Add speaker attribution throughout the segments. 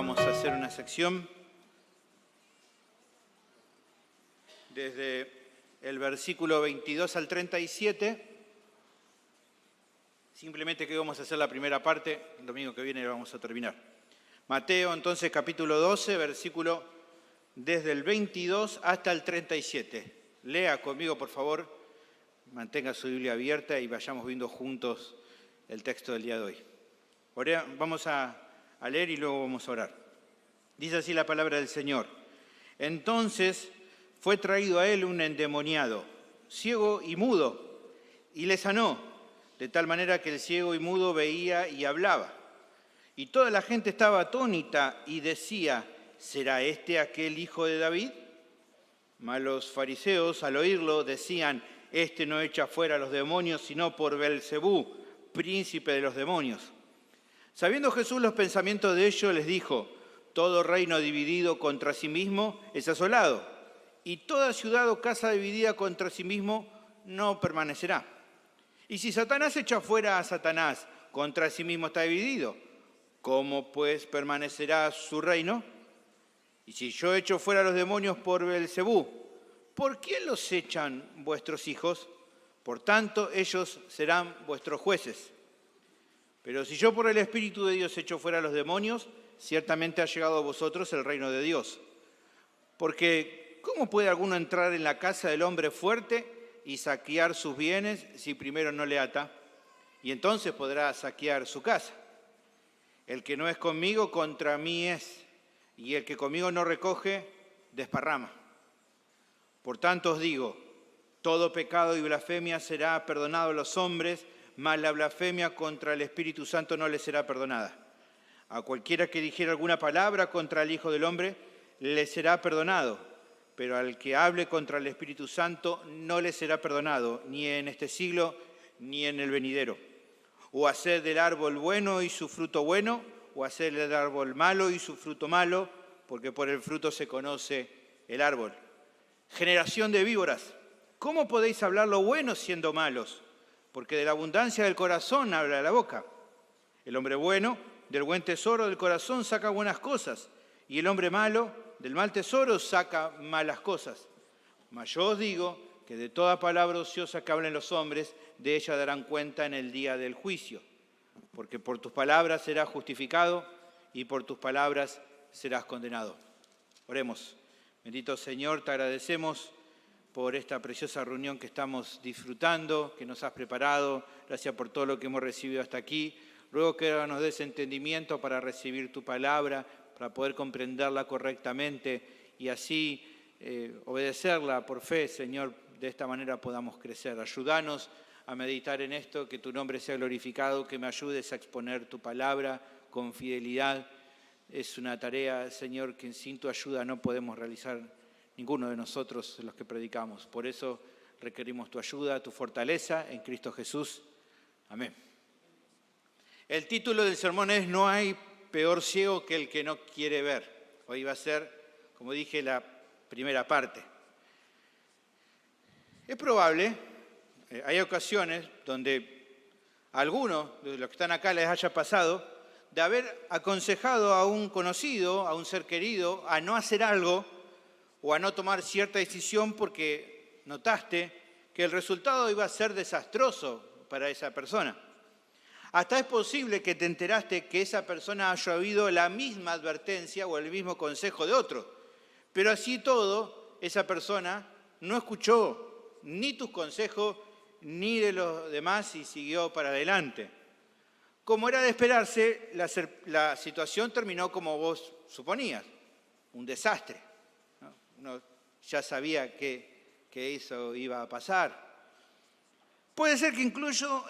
Speaker 1: vamos a hacer una sección desde el versículo 22 al 37. Simplemente que vamos a hacer la primera parte, el domingo que viene vamos a terminar. Mateo, entonces, capítulo 12, versículo desde el 22 hasta el 37. Lea conmigo, por favor, mantenga su Biblia abierta y vayamos viendo juntos el texto del día de hoy. Vamos a leer y luego vamos a orar. Dice así la palabra del Señor. Entonces fue traído a él un endemoniado, ciego y mudo, y le sanó, de tal manera que el ciego y mudo veía y hablaba. Y toda la gente estaba atónita y decía, ¿será este aquel hijo de David? Mas los fariseos, al oírlo, decían, este no echa fuera a los demonios, sino por Beelzebú, príncipe de los demonios. Sabiendo Jesús los pensamientos de ellos, les dijo, todo reino dividido contra sí mismo es asolado, y toda ciudad o casa dividida contra sí mismo no permanecerá. Y si Satanás echa fuera a Satanás, contra sí mismo está dividido, ¿cómo pues permanecerá su reino? Y si yo echo fuera a los demonios por Beelzebú, ¿por quién los echan vuestros hijos? Por tanto, ellos serán vuestros jueces. Pero si yo por el Espíritu de Dios echo fuera a los demonios, ciertamente ha llegado a vosotros el reino de Dios. Porque, ¿cómo puede alguno entrar en la casa del hombre fuerte y saquear sus bienes si primero no le ata? Y entonces podrá saquear su casa. El que no es conmigo, contra mí es, y el que conmigo no recoge, desparrama. Por tanto os digo, todo pecado y blasfemia será perdonado a los hombres, mas la blasfemia contra el Espíritu Santo no le será perdonada. A cualquiera que dijera alguna palabra contra el Hijo del Hombre, le será perdonado, pero al que hable contra el Espíritu Santo no le será perdonado, ni en este siglo, ni en el venidero. O haced del árbol bueno y su fruto bueno, o haced del árbol malo y su fruto malo, porque por el fruto se conoce el árbol. Generación de víboras, ¿cómo podéis hablar lo bueno siendo malos? Porque de la abundancia del corazón habla la boca. El hombre bueno, del buen tesoro del corazón saca buenas cosas, y el hombre malo, del mal tesoro saca malas cosas. Mas yo os digo que de toda palabra ociosa que hablen los hombres, de ella darán cuenta en el día del juicio. Porque por tus palabras serás justificado y por tus palabras serás condenado. Oremos. Bendito Señor, te agradecemos por esta preciosa reunión que estamos disfrutando, que nos has preparado. Gracias por todo lo que hemos recibido hasta aquí. Ruego que nos des entendimiento para recibir tu palabra, para poder comprenderla correctamente y así obedecerla por fe, Señor. De esta manera podamos crecer. Ayúdanos a meditar en esto, que tu nombre sea glorificado, que me ayudes a exponer tu palabra con fidelidad. Es una tarea, Señor, que sin tu ayuda no podemos realizar ninguno de nosotros los que predicamos. Por eso requerimos tu ayuda, tu fortaleza en Cristo Jesús. Amén. El título del sermón es No hay peor ciego que el que no quiere ver. Hoy va a ser, como dije, la primera parte. Es probable, hay ocasiones donde a algunos de los que están acá les haya pasado de haber aconsejado a un conocido, a un ser querido, a no hacer algo o a no tomar cierta decisión porque notaste que el resultado iba a ser desastroso para esa persona. Hasta es posible que te enteraste que esa persona haya oído la misma advertencia o el mismo consejo de otro, pero así todo, esa persona no escuchó ni tus consejos ni de los demás y siguió para adelante. Como era de esperarse, la situación terminó como vos suponías, un desastre. Uno ya sabía que eso iba a pasar. Puede ser que incluso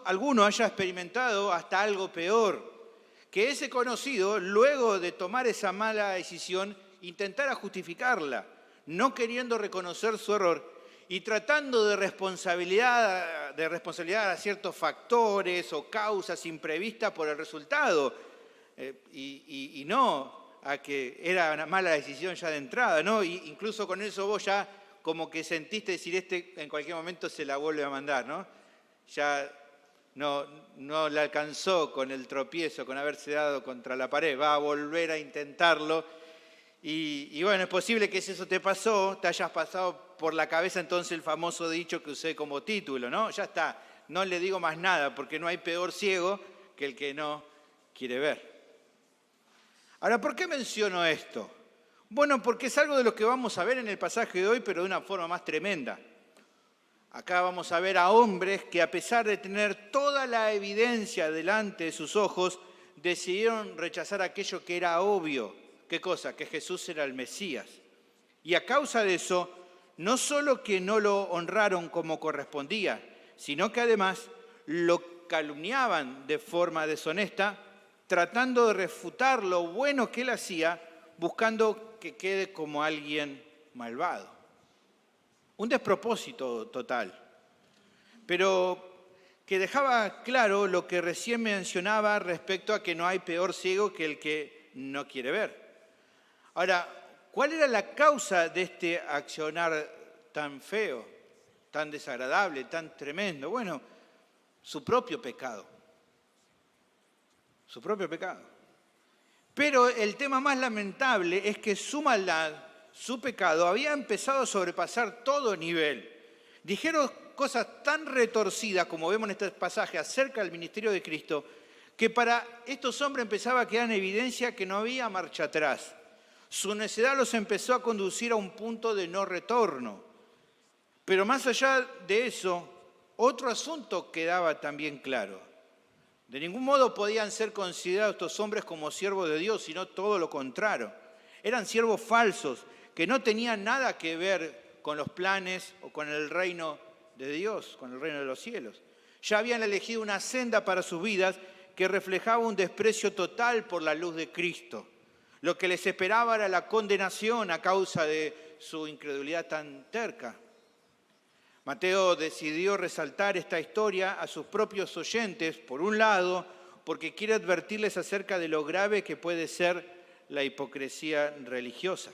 Speaker 1: alguno haya experimentado hasta algo peor, que ese conocido, luego de tomar esa mala decisión, intentara justificarla, no queriendo reconocer su error y tratando de responsabilidad a ciertos factores o causas imprevistas por el resultado, y no a que era una mala decisión ya de entrada, ¿no? Y incluso con eso vos ya como que sentiste decir, en cualquier momento se la vuelve a mandar, ¿no? Ya no le alcanzó con el tropiezo, con haberse dado contra la pared, va a volver a intentarlo. Y bueno, es posible que si eso te pasó, te hayas pasado por la cabeza entonces el famoso dicho que usé como título, ¿no? Ya está, no le digo más nada, porque no hay peor ciego que el que no quiere ver. Ahora, ¿por qué menciono esto? Bueno, porque es algo de lo que vamos a ver en el pasaje de hoy, pero de una forma más tremenda. Acá vamos a ver a hombres que, a pesar de tener toda la evidencia delante de sus ojos, decidieron rechazar aquello que era obvio. ¿Qué cosa? Que Jesús era el Mesías. Y a causa de eso, no solo que no lo honraron como correspondía, sino que además lo calumniaban de forma deshonesta, tratando de refutar lo bueno que él hacía, buscando que quede como alguien malvado. Un despropósito total, pero que dejaba claro lo que recién mencionaba respecto a que no hay peor ciego que el que no quiere ver. Ahora, ¿cuál era la causa de este accionar tan feo, tan desagradable, tan tremendo? Bueno, su propio pecado. Su propio pecado. Pero el tema más lamentable es que su maldad, su pecado, había empezado a sobrepasar todo nivel. Dijeron cosas tan retorcidas, como vemos en este pasaje, acerca del ministerio de Cristo, que para estos hombres empezaba a quedar en evidencia que no había marcha atrás. Su necedad los empezó a conducir a un punto de no retorno. Pero más allá de eso, otro asunto quedaba también claro. De ningún modo podían ser considerados estos hombres como siervos de Dios, sino todo lo contrario. Eran siervos falsos, que no tenían nada que ver con los planes o con el reino de Dios, con el reino de los cielos. Ya habían elegido una senda para sus vidas que reflejaba un desprecio total por la luz de Cristo. Lo que les esperaba era la condenación a causa de su incredulidad tan terca. Mateo decidió resaltar esta historia a sus propios oyentes, por un lado, porque quiere advertirles acerca de lo grave que puede ser la hipocresía religiosa.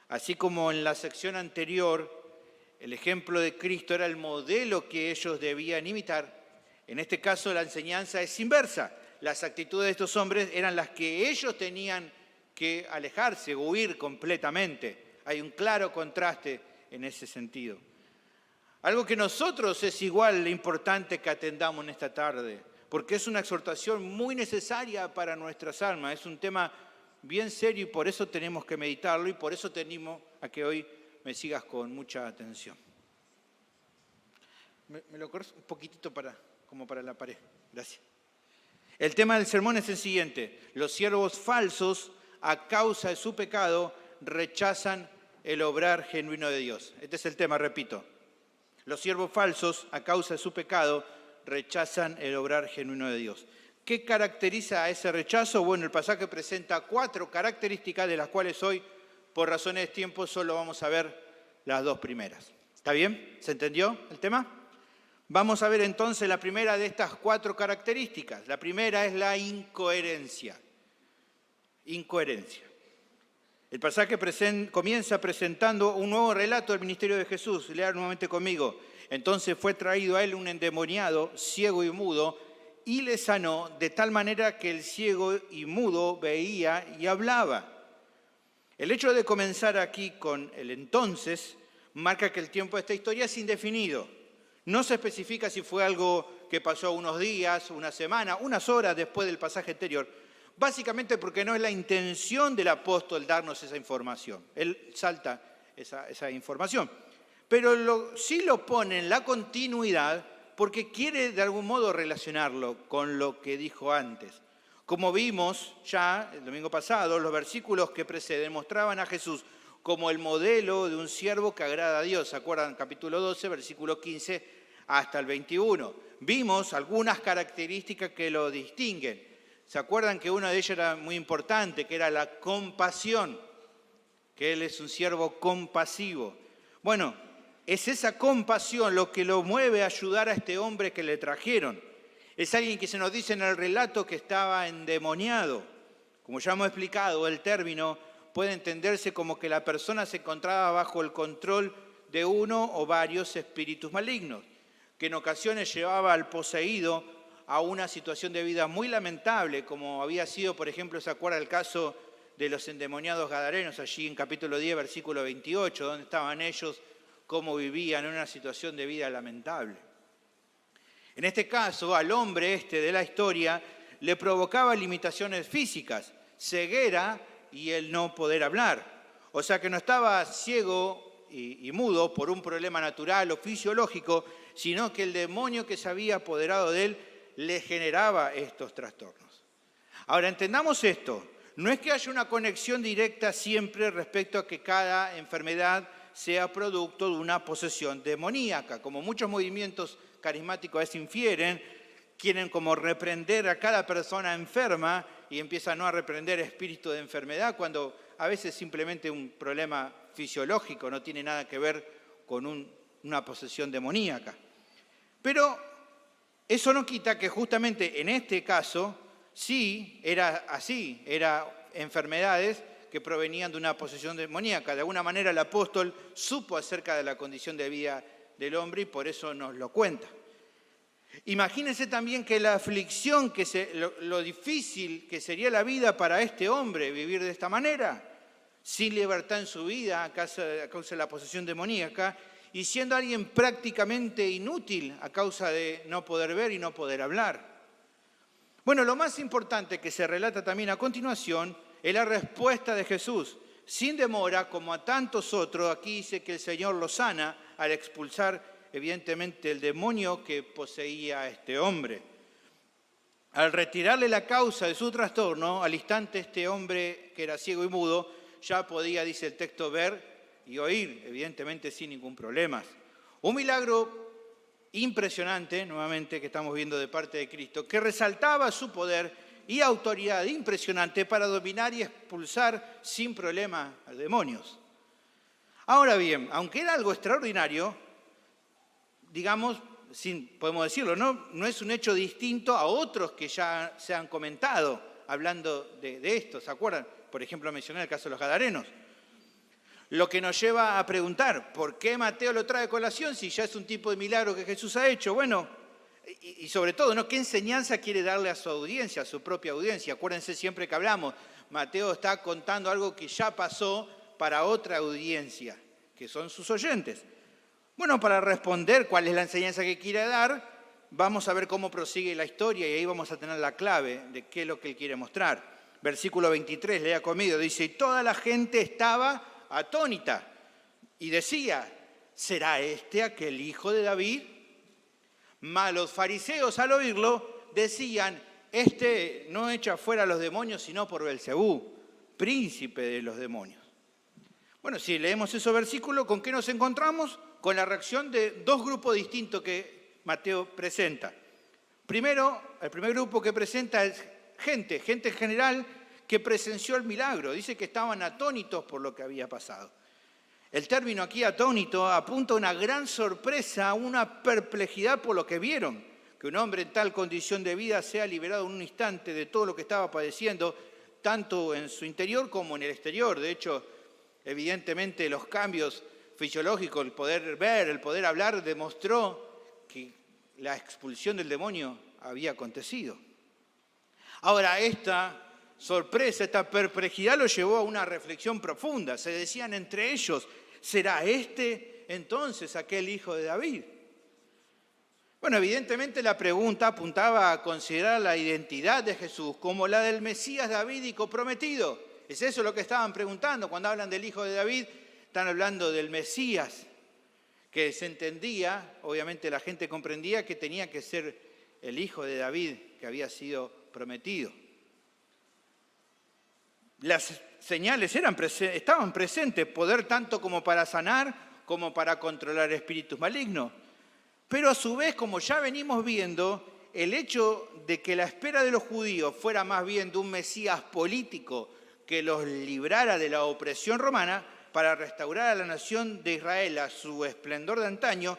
Speaker 1: Así como en la sección anterior, el ejemplo de Cristo era el modelo que ellos debían imitar, en este caso la enseñanza es inversa. Las actitudes de estos hombres eran las que ellos tenían que alejarse, huir completamente. Hay un claro contraste en ese sentido. Algo que nosotros es igual de importante que atendamos en esta tarde, porque es una exhortación muy necesaria para nuestras almas. Es un tema bien serio y por eso tenemos que meditarlo y por eso te animo a que hoy me sigas con mucha atención. ¿Me lo corres un poquitito como para la pared? Gracias. El tema del sermón es el siguiente. Los siervos falsos, a causa de su pecado, rechazan el obrar genuino de Dios. Este es el tema, repito. Los siervos falsos, a causa de su pecado, rechazan el obrar genuino de Dios. ¿Qué caracteriza a ese rechazo? Bueno, el pasaje presenta 4 características, de las cuales hoy, por razones de tiempo, solo vamos a ver las 2 primeras. ¿Está bien? ¿Se entendió el tema? Vamos a ver entonces la primera de estas 4 características. La primera es la incoherencia. Incoherencia. El pasaje comienza presentando un nuevo relato del ministerio de Jesús. Lean nuevamente conmigo. Entonces fue traído a él un endemoniado, ciego y mudo, y le sanó de tal manera que el ciego y mudo veía y hablaba. El hecho de comenzar aquí con el entonces marca que el tiempo de esta historia es indefinido. No se especifica si fue algo que pasó unos días, una semana, unas horas después del pasaje anterior. Básicamente porque no es la intención del apóstol darnos esa información. Él salta esa información. Pero sí lo pone en la continuidad porque quiere de algún modo relacionarlo con lo que dijo antes. Como vimos ya el domingo pasado, los versículos que preceden mostraban a Jesús como el modelo de un siervo que agrada a Dios. ¿Se acuerdan? Capítulo 12, versículo 15 hasta el 21. Vimos algunas características que lo distinguen. ¿Se acuerdan que una de ellas era muy importante, que era la compasión? Que Él es un siervo compasivo. Bueno, es esa compasión lo que lo mueve a ayudar a este hombre que le trajeron. Es alguien que se nos dice en el relato que estaba endemoniado. Como ya hemos explicado, el término puede entenderse como que la persona se encontraba bajo el control de uno o varios espíritus malignos, que en ocasiones llevaba al poseído a una situación de vida muy lamentable, como había sido, por ejemplo, ¿se acuerda el caso de los endemoniados gadarenos, allí en capítulo 10, versículo 28, donde estaban ellos, cómo vivían en una situación de vida lamentable? En este caso, al hombre de la historia le provocaba limitaciones físicas, ceguera y el no poder hablar. O sea que no estaba ciego y mudo por un problema natural o fisiológico, sino que el demonio que se había apoderado de él le generaba estos trastornos. Ahora, entendamos esto. No es que haya una conexión directa siempre respecto a que cada enfermedad sea producto de una posesión demoníaca. Como muchos movimientos carismáticos a veces infieren, quieren como reprender a cada persona enferma y empiezan no a reprender espíritu de enfermedad, cuando a veces simplemente un problema fisiológico, no tiene nada que ver con una posesión demoníaca. Pero eso no quita que justamente en este caso sí era así, eran enfermedades que provenían de una posesión demoníaca. De alguna manera el apóstol supo acerca de la condición de vida del hombre y por eso nos lo cuenta. Imagínense también que la aflicción, lo difícil que sería la vida para este hombre vivir de esta manera, sin libertad en su vida a causa de la posesión demoníaca y siendo alguien prácticamente inútil a causa de no poder ver y no poder hablar. Bueno, lo más importante que se relata también a continuación es la respuesta de Jesús. Sin demora, como a tantos otros, aquí dice que el Señor lo sana al expulsar evidentemente el demonio que poseía a este hombre. Al retirarle la causa de su trastorno, al instante este hombre que era ciego y mudo ya podía, dice el texto, ver y oír, evidentemente sin ningún problema. Un milagro impresionante, nuevamente, que estamos viendo de parte de Cristo, que resaltaba su poder y autoridad impresionante para dominar y expulsar sin problema a demonios. Ahora bien, aunque era algo extraordinario, digamos, podemos decirlo, no es un hecho distinto a otros que ya se han comentado hablando de esto. ¿Se acuerdan? Por ejemplo, mencioné el caso de los gadarenos. Lo que nos lleva a preguntar, ¿por qué Mateo lo trae a colación si ya es un tipo de milagro que Jesús ha hecho? Bueno, y sobre todo, ¿no? ¿Qué enseñanza quiere darle a su audiencia, a su propia audiencia? Acuérdense siempre que hablamos, Mateo está contando algo que ya pasó para otra audiencia, que son sus oyentes. Bueno, para responder cuál es la enseñanza que quiere dar, vamos a ver cómo prosigue la historia y ahí vamos a tener la clave de qué es lo que él quiere mostrar. Versículo 23, lea conmigo, dice, y toda la gente estaba atónita y decía, ¿será este aquel hijo de David? Mas los fariseos al oírlo decían, este no echa fuera a los demonios sino por Belcebú, príncipe de los demonios. Bueno, si leemos esos versículos, ¿con qué nos encontramos? Con la reacción de dos grupos distintos que Mateo presenta. Primero, el primer grupo que presenta es gente en general que presenció el milagro. Dice que estaban atónitos por lo que había pasado. El término aquí atónito apunta a una gran sorpresa, a una perplejidad por lo que vieron. Que un hombre en tal condición de vida sea liberado en un instante de todo lo que estaba padeciendo, tanto en su interior como en el exterior. De hecho, evidentemente los cambios fisiológicos, el poder ver, el poder hablar, demostró que la expulsión del demonio había acontecido. Ahora, esta sorpresa, esta perplejidad lo llevó a una reflexión profunda. Se decían entre ellos, ¿será este entonces aquel hijo de David? Bueno, evidentemente la pregunta apuntaba a considerar la identidad de Jesús como la del Mesías davídico prometido. ¿Es eso lo que estaban preguntando? Cuando hablan del hijo de David, están hablando del Mesías, que se entendía, obviamente la gente comprendía que tenía que ser el hijo de David que había sido prometido. Las señales estaban presentes, poder tanto como para sanar como para controlar espíritus malignos. Pero a su vez, como ya venimos viendo, el hecho de que la espera de los judíos fuera más bien de un Mesías político que los librara de la opresión romana para restaurar a la nación de Israel a su esplendor de antaño,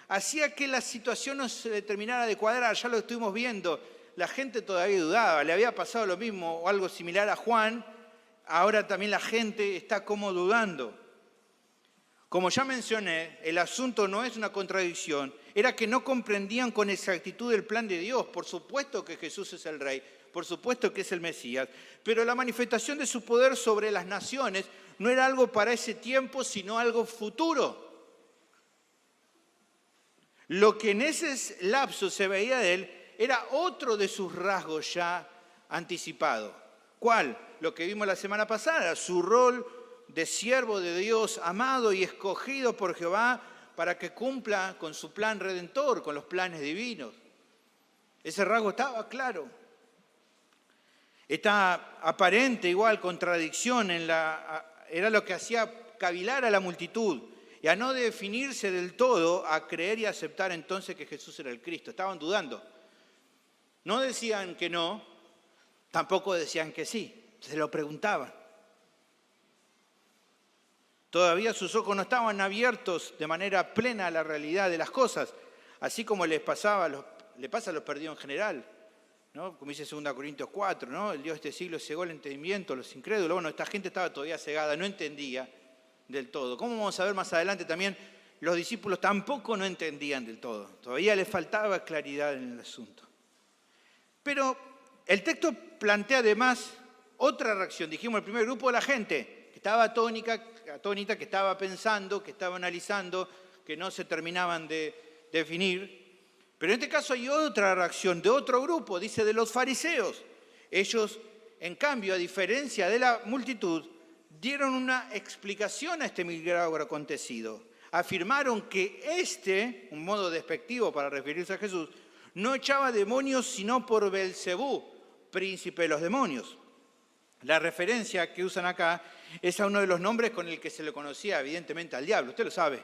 Speaker 1: hacía que la situación no se terminara de cuadrar. Ya lo estuvimos viendo, la gente todavía dudaba, le había pasado lo mismo o algo similar a Juan. Ahora también la gente está como dudando. Como ya mencioné, el asunto no es una contradicción, era que no comprendían con exactitud el plan de Dios. Por supuesto que Jesús es el Rey, por supuesto que es el Mesías, pero la manifestación de su poder sobre las naciones no era algo para ese tiempo, sino algo futuro. Lo que en ese lapso se veía de él era otro de sus rasgos ya anticipado. ¿Cuál? Lo que vimos la semana pasada, su rol de siervo de Dios, amado y escogido por Jehová para que cumpla con su plan redentor, con los planes divinos. Ese rasgo estaba claro. Esta aparente igual contradicción era lo que hacía cavilar a la multitud y a no definirse del todo, a creer y aceptar entonces que Jesús era el Cristo. Estaban dudando. No decían que no, tampoco decían que sí, se lo preguntaban. Todavía sus ojos no estaban abiertos de manera plena a la realidad de las cosas, así como le pasa a los perdidos en general, ¿no? Como dice 2 Corintios 4, ¿no? El Dios de este siglo cegó el entendimiento, los incrédulos. Bueno, esta gente estaba todavía cegada, no entendía del todo. Como vamos a ver más adelante también, los discípulos tampoco no entendían del todo. Todavía les faltaba claridad en el asunto. Pero el texto plantea además otra reacción. Dijimos, el primer grupo de la gente, que estaba atónita, que estaba pensando, que estaba analizando, que no se terminaban de definir. Pero en este caso hay otra reacción de otro grupo, dice de los fariseos. Ellos, en cambio, a diferencia de la multitud, dieron una explicación a este milagro acontecido. Afirmaron que un modo despectivo para referirse a Jesús, no echaba demonios sino por Belcebú, príncipe de los demonios. La referencia que usan acá es a uno de los nombres con el que se le conocía evidentemente al diablo. Usted lo sabe,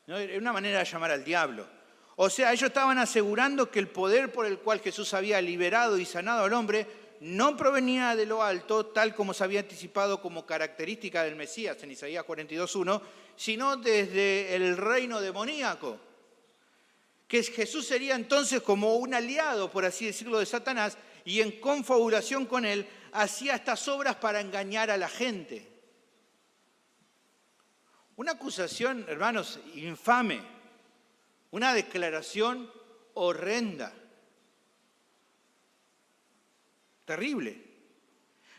Speaker 1: ¿no? Es una manera de llamar al diablo. O sea, ellos estaban asegurando que el poder por el cual Jesús había liberado y sanado al hombre no provenía de lo alto, tal como se había anticipado como característica del Mesías en Isaías 42:1, sino desde el reino demoníaco. Que Jesús sería entonces como un aliado, por así decirlo, de Satanás, y en confabulación con él hacía estas obras para engañar a la gente. Una acusación, hermanos, infame, una declaración horrenda, terrible.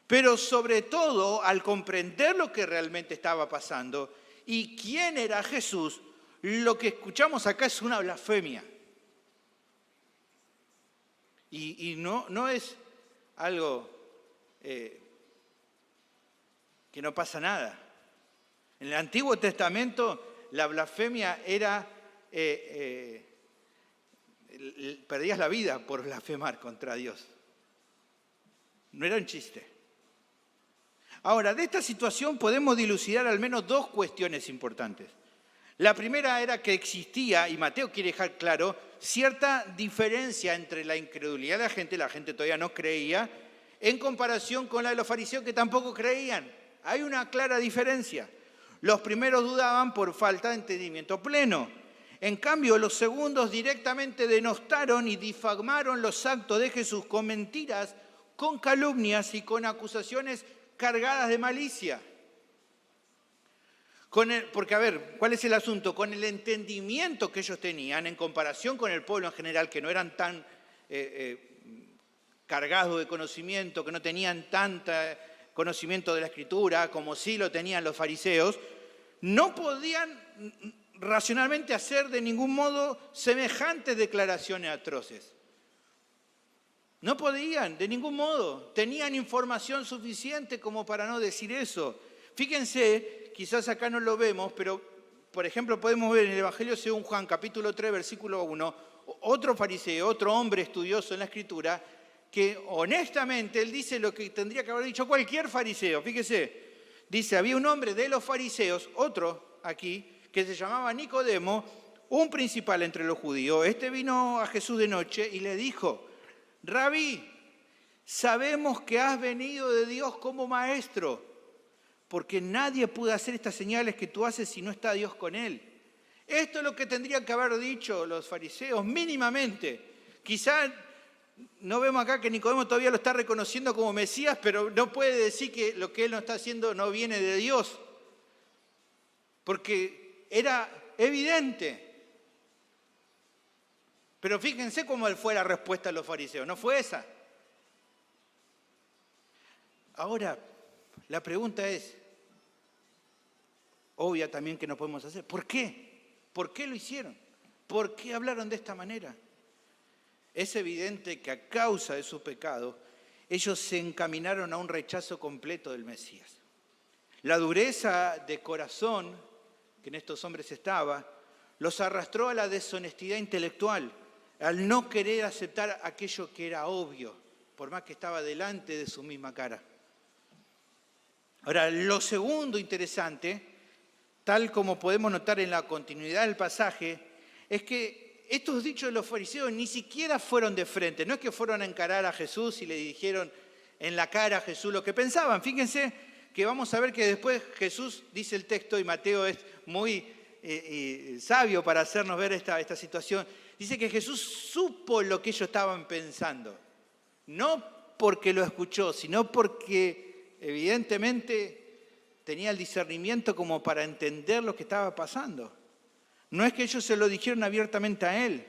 Speaker 1: Pero sobre todo, al comprender lo que realmente estaba pasando y quién era Jesús, lo que escuchamos acá es una blasfemia. Y no es algo que no pasa nada. En el Antiguo Testamento la blasfemia era, perdías la vida por blasfemar contra Dios. No era un chiste. Ahora, de esta situación podemos dilucidar al menos dos cuestiones importantes. La primera era que existía, y Mateo quiere dejar claro, cierta diferencia entre la incredulidad de la gente todavía no creía, en comparación con la de los fariseos que tampoco creían. Hay una clara diferencia. Los primeros dudaban por falta de entendimiento pleno. En cambio, los segundos directamente denostaron y difamaron los actos de Jesús con mentiras, con calumnias y con acusaciones cargadas de malicia. Porque, a ver, ¿cuál es el asunto? Con el entendimiento que ellos tenían en comparación con el pueblo en general, que no eran tan cargados de conocimiento, que no tenían tanto conocimiento de la Escritura como sí lo tenían los fariseos, no podían racionalmente hacer de ningún modo semejantes declaraciones atroces. No podían, de ningún modo. Tenían información suficiente como para no decir eso. Fíjense, quizás acá no lo vemos, pero por ejemplo podemos ver en el Evangelio según Juan, capítulo 3, versículo 1, otro fariseo, otro hombre estudioso en la Escritura, que honestamente él dice lo que tendría que haber dicho cualquier fariseo. Fíjese, dice, había un hombre de los fariseos, otro aquí, que se llamaba Nicodemo, un principal entre los judíos. Este vino a Jesús de noche y le dijo, Rabí, sabemos que has venido de Dios como maestro, porque nadie puede hacer estas señales que tú haces si no está Dios con él. Esto es lo que tendrían que haber dicho los fariseos mínimamente. Quizá no vemos acá que Nicodemo todavía lo está reconociendo como Mesías, pero no puede decir que lo que él no está haciendo no viene de Dios. Porque era evidente. Pero fíjense cómo fue la respuesta de los fariseos, no fue esa. Ahora, la pregunta es, obvia también que nos podemos hacer, ¿por qué? ¿Por qué lo hicieron? ¿Por qué hablaron de esta manera? Es evidente que a causa de su pecado, ellos se encaminaron a un rechazo completo del Mesías. La dureza de corazón que en estos hombres estaba, los arrastró a la deshonestidad intelectual, al no querer aceptar aquello que era obvio, por más que estaba delante de su misma cara. Ahora, lo segundo interesante, tal como podemos notar en la continuidad del pasaje, es que estos dichos de los fariseos ni siquiera fueron de frente. No es que fueron a encarar a Jesús y le dijeron en la cara a Jesús lo que pensaban. Fíjense que vamos a ver que después Jesús, dice el texto, y Mateo es muy sabio para hacernos ver esta situación, dice que Jesús supo lo que ellos estaban pensando. No porque lo escuchó, sino porque evidentemente tenía el discernimiento como para entender lo que estaba pasando. No es que ellos se lo dijeron abiertamente a él.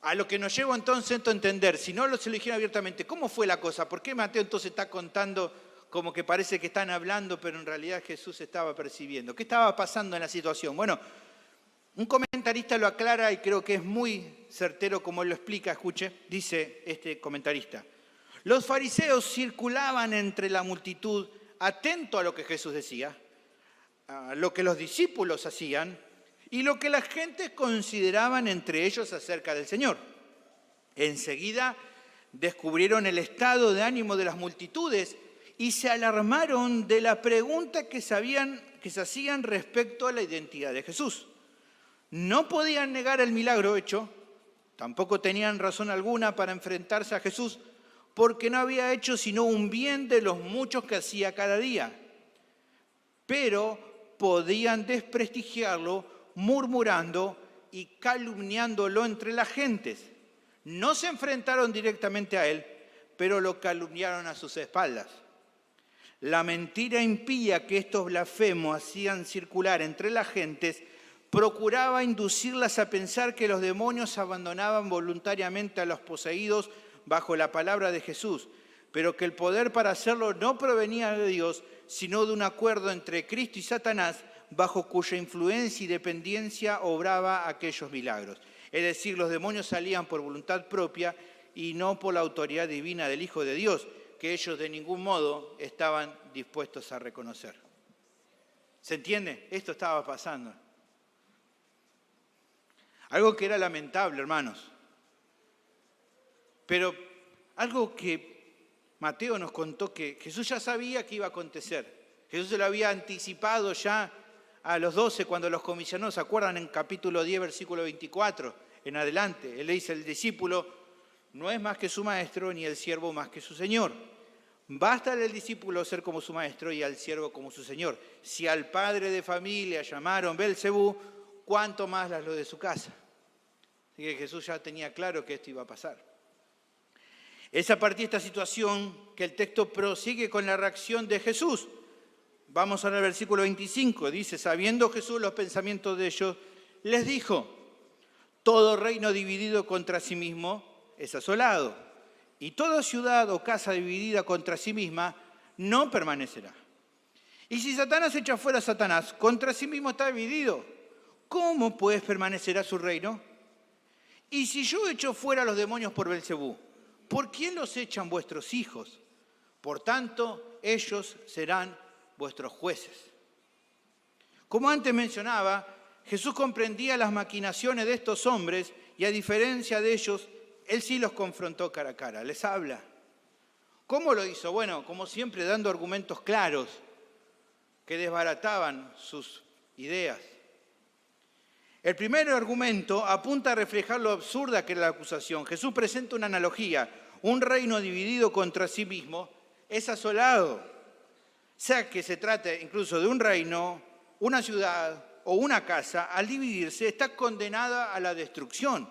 Speaker 1: A lo que nos lleva entonces a entender, si no se lo dijeron abiertamente, ¿cómo fue la cosa? ¿Por qué Mateo entonces está contando como que parece que están hablando, pero en realidad Jesús estaba percibiendo? ¿Qué estaba pasando en la situación? Bueno, un comentarista lo aclara y creo que es muy certero como él lo explica. Escuche, dice este comentarista. Los fariseos circulaban entre la multitud, atento a lo que Jesús decía, a lo que los discípulos hacían y lo que la gente consideraban entre ellos acerca del Señor. Enseguida descubrieron el estado de ánimo de las multitudes y se alarmaron de la pregunta que se hacían respecto a la identidad de Jesús. No podían negar el milagro hecho, tampoco tenían razón alguna para enfrentarse a Jesús, porque no había hecho sino un bien de los muchos que hacía cada día. Pero podían desprestigiarlo murmurando y calumniándolo entre las gentes. No se enfrentaron directamente a él, pero lo calumniaron a sus espaldas. La mentira impía que estos blasfemos hacían circular entre las gentes procuraba inducirlas a pensar que los demonios abandonaban voluntariamente a los poseídos bajo la palabra de Jesús, pero que el poder para hacerlo no provenía de Dios, sino de un acuerdo entre Cristo y Satanás, bajo cuya influencia y dependencia obraba aquellos milagros. Es decir, los demonios salían por voluntad propia y no por la autoridad divina del Hijo de Dios, que ellos de ningún modo estaban dispuestos a reconocer. ¿Se entiende? Esto estaba pasando. Algo que era lamentable, hermanos. Pero algo que Mateo nos contó que Jesús ya sabía que iba a acontecer. Jesús se lo había anticipado ya a los 12 cuando los comisionó. ¿Se acuerdan en capítulo 10, versículo 24? En adelante, él le dice al discípulo, no es más que su maestro, ni el siervo más que su señor. Basta al discípulo ser como su maestro y al siervo como su señor. Si al padre de familia llamaron Belcebú, ¿cuánto más las lo de su casa? Así que Jesús ya tenía claro que esto iba a pasar. Es a partir de esta situación que el texto prosigue con la reacción de Jesús. Vamos ahora al versículo 25. Dice, sabiendo Jesús los pensamientos de ellos, les dijo, todo reino dividido contra sí mismo es asolado, y toda ciudad o casa dividida contra sí misma no permanecerá. Y si Satanás echa fuera a Satanás, contra sí mismo está dividido. ¿Cómo pues permanecerá su reino? Y si yo echo fuera a los demonios por Belcebú, ¿por quién los echan vuestros hijos? Por tanto, ellos serán vuestros jueces. Como antes mencionaba, Jesús comprendía las maquinaciones de estos hombres y a diferencia de ellos, Él sí los confrontó cara a cara, les habla. ¿Cómo lo hizo? Bueno, como siempre, dando argumentos claros que desbarataban sus ideas. El primer argumento apunta a reflejar lo absurda que era la acusación. Jesús presenta una analogía. Un reino dividido contra sí mismo es asolado. Sea que se trate incluso de un reino, una ciudad o una casa, al dividirse está condenada a la destrucción.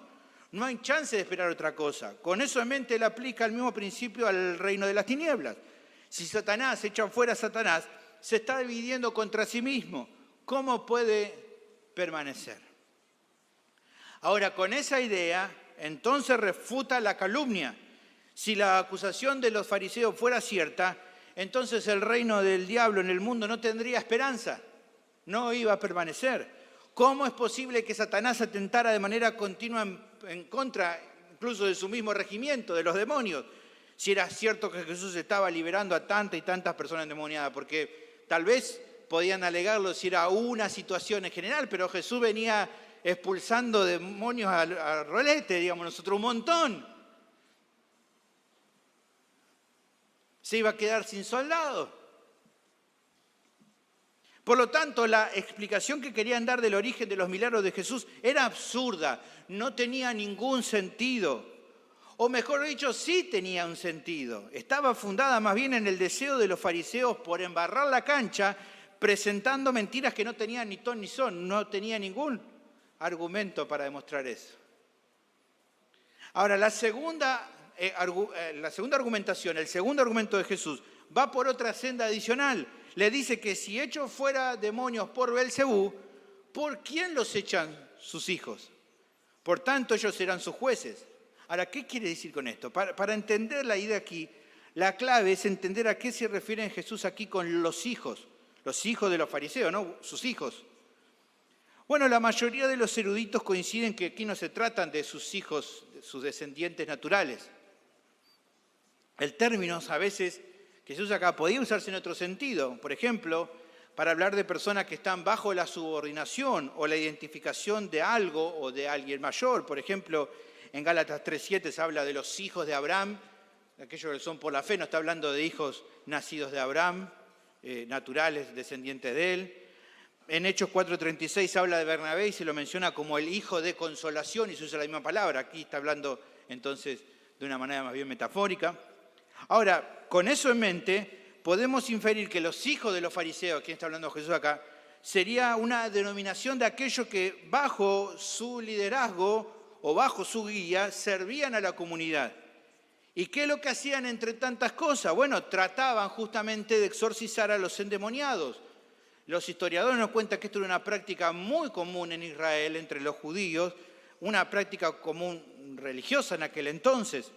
Speaker 1: No hay chance de esperar otra cosa. Con eso en mente él aplica el mismo principio al reino de las tinieblas. Si Satanás echa fuera a Satanás, se está dividiendo contra sí mismo. ¿cómo puede permanecer? Ahora, con esa idea, entonces refuta la calumnia. Si la acusación de los fariseos fuera cierta, entonces el reino del diablo en el mundo no tendría esperanza, no iba a permanecer. ¿Cómo es posible que Satanás atentara de manera continua en contra incluso de su mismo regimiento, de los demonios? Si era cierto que Jesús estaba liberando a tantas y tantas personas endemoniadas, porque tal vez podían alegarlo si era una situación en general, pero Jesús venía expulsando demonios a rolete, digamos nosotros, un montón. Se iba a quedar sin soldados. Por lo tanto, la explicación que querían dar del origen de los milagros de Jesús era absurda, no tenía ningún sentido. O mejor dicho, sí tenía un sentido. Estaba fundada más bien en el deseo de los fariseos por embarrar la cancha, presentando mentiras que no tenían ni ton ni son, no tenía ningún argumento para demostrar eso. Ahora, la segunda argumentación, el segundo argumento de Jesús, va por otra senda adicional. Le dice que si echó fuera demonios por Beelzebú, ¿por quién los echan sus hijos? Por tanto, ellos serán sus jueces. Ahora, ¿qué quiere decir con esto? Para entender la idea aquí, la clave es entender a qué se refiere Jesús aquí con los hijos de los fariseos, ¿no? Sus hijos. Bueno, la mayoría de los eruditos coinciden que aquí no se tratan de sus hijos, de sus descendientes naturales. El término, a veces, que se usa acá, podía usarse en otro sentido. Por ejemplo, para hablar de personas que están bajo la subordinación o la identificación de algo o de alguien mayor. Por ejemplo, en Gálatas 3:7 se habla de los hijos de Abraham, aquellos que son por la fe, no está hablando de hijos nacidos de Abraham, naturales, descendientes de él. En Hechos 4:36 se habla de Bernabé y se lo menciona como el hijo de consolación y se usa la misma palabra. Aquí está hablando entonces de una manera más bien metafórica. Ahora, con eso en mente, podemos inferir que los hijos de los fariseos, aquí está hablando Jesús acá, sería una denominación de aquellos que bajo su liderazgo o bajo su guía servían a la comunidad. ¿Y qué es lo que hacían entre tantas cosas? Bueno, trataban justamente de exorcizar a los endemoniados. Los historiadores nos cuentan que esto era una práctica muy común en Israel entre los judíos, una práctica común religiosa en aquel entonces.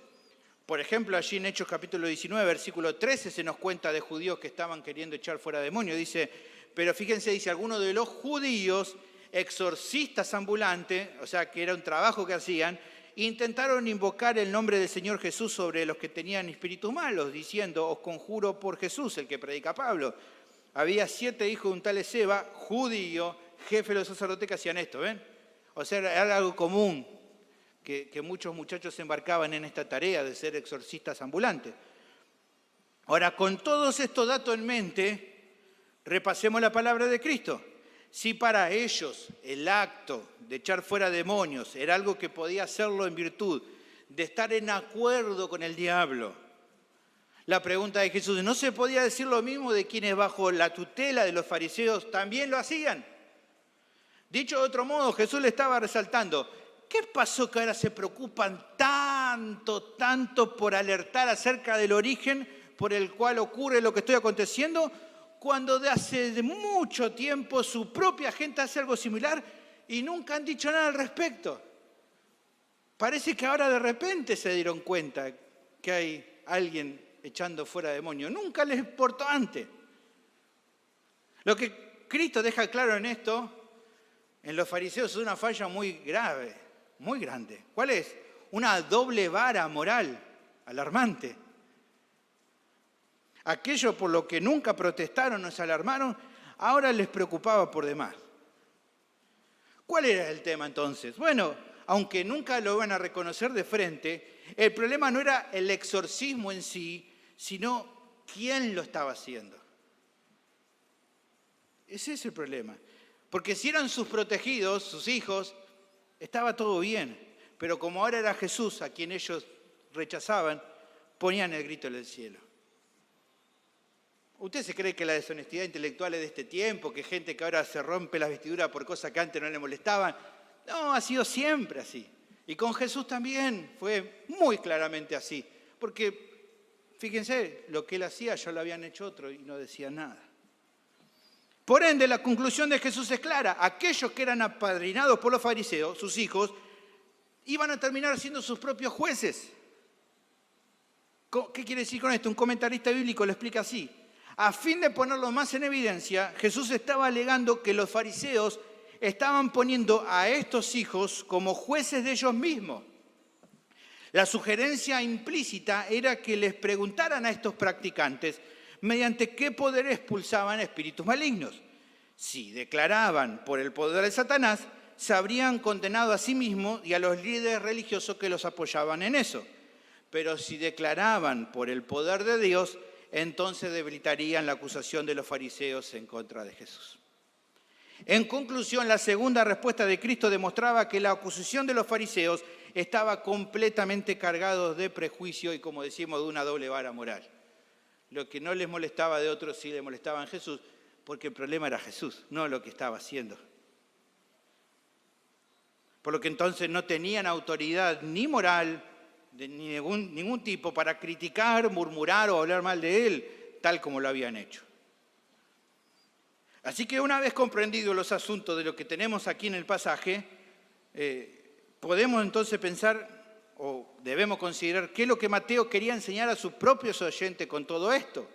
Speaker 1: Por ejemplo, allí en Hechos capítulo 19, versículo 13, se nos cuenta de judíos que estaban queriendo echar fuera demonios. Dice, pero fíjense, dice, algunos de los judíos, exorcistas ambulantes, o sea, que era un trabajo que hacían, intentaron invocar el nombre del Señor Jesús sobre los que tenían espíritus malos, diciendo, os conjuro por Jesús, el que predica Pablo. Había 7 hijos de un tal Esceva, judío, jefe de los sacerdotes, que hacían esto, ¿ven? O sea, era algo común que muchos muchachos se embarcaban en esta tarea de ser exorcistas ambulantes. Ahora, con todos estos datos en mente, repasemos la palabra de Cristo. Si para ellos el acto de echar fuera demonios era algo que podía hacerlo en virtud de estar en acuerdo con el diablo, la pregunta de Jesús, ¿no se podía decir lo mismo de quienes bajo la tutela de los fariseos también lo hacían? Dicho de otro modo, Jesús le estaba resaltando, ¿qué pasó que ahora se preocupan tanto por alertar acerca del origen por el cual ocurre lo que estoy aconteciendo, cuando de hace mucho tiempo su propia gente hace algo similar y nunca han dicho nada al respecto? Parece que ahora de repente se dieron cuenta que hay alguien echando fuera demonios. Nunca les importó antes. Lo que Cristo deja claro en esto, en los fariseos, es una falla muy grave, muy grande. ¿Cuál es? Una doble vara moral alarmante. Aquello por lo que nunca protestaron o se alarmaron, ahora les preocupaba por demás. ¿Cuál era el tema entonces? Bueno, aunque nunca lo van a reconocer de frente, el problema no era el exorcismo en sí, sino quién lo estaba haciendo. Ese es el problema. Porque si eran sus protegidos, sus hijos, estaba todo bien. Pero como ahora era Jesús a quien ellos rechazaban, ponían el grito en el cielo. ¿Usted se cree que la deshonestidad intelectual es de este tiempo, que gente que ahora se rompe las vestiduras por cosas que antes no le molestaban? No, ha sido siempre así. Y con Jesús también fue muy claramente así. Porque, fíjense, lo que él hacía ya lo habían hecho otros y no decían nada. Por ende, la conclusión de Jesús es clara. Aquellos que eran apadrinados por los fariseos, sus hijos, iban a terminar siendo sus propios jueces. ¿Qué quiere decir con esto? Un comentarista bíblico lo explica así. A fin de ponerlo más en evidencia, Jesús estaba alegando que los fariseos estaban poniendo a estos hijos como jueces de ellos mismos. La sugerencia implícita era que les preguntaran a estos practicantes mediante qué poder expulsaban espíritus malignos. Si declaraban por el poder de Satanás, se habrían condenado a sí mismos y a los líderes religiosos que los apoyaban en eso. Pero si declaraban por el poder de Dios, entonces debilitarían la acusación de los fariseos en contra de Jesús. En conclusión, la segunda respuesta de Cristo demostraba que la acusación de los fariseos estaba completamente cargada de prejuicio y, como decimos, de una doble vara moral. Lo que no les molestaba de otros sí les molestaba en Jesús, porque el problema era Jesús, no lo que estaba haciendo. Por lo que entonces no tenían autoridad ni moral, de ningún tipo, para criticar, murmurar o hablar mal de él, tal como lo habían hecho. Así que una vez comprendidos los asuntos de lo que tenemos aquí en el pasaje, podemos entonces pensar, o debemos considerar, qué es lo que Mateo quería enseñar a sus propios oyentes con todo esto.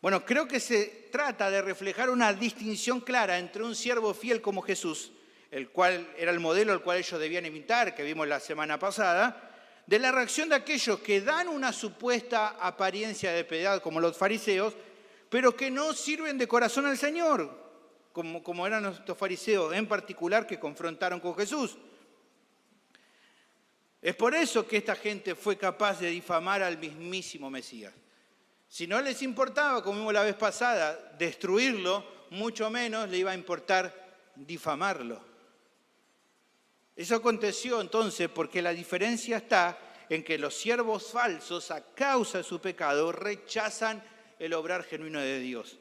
Speaker 1: Bueno, creo que se trata de reflejar una distinción clara entre un siervo fiel como Jesús, el cual era el modelo al cual ellos debían imitar, que vimos la semana pasada, de la reacción de aquellos que dan una supuesta apariencia de piedad, como los fariseos, pero que no sirven de corazón al Señor, como eran estos fariseos en particular que confrontaron con Jesús. Es por eso que esta gente fue capaz de difamar al mismísimo Mesías. Si no les importaba, como vimos la vez pasada, destruirlo, mucho menos le iba a importar difamarlo. Eso aconteció entonces porque la diferencia está en que los siervos falsos, a causa de su pecado, rechazan el obrar genuino de Dios.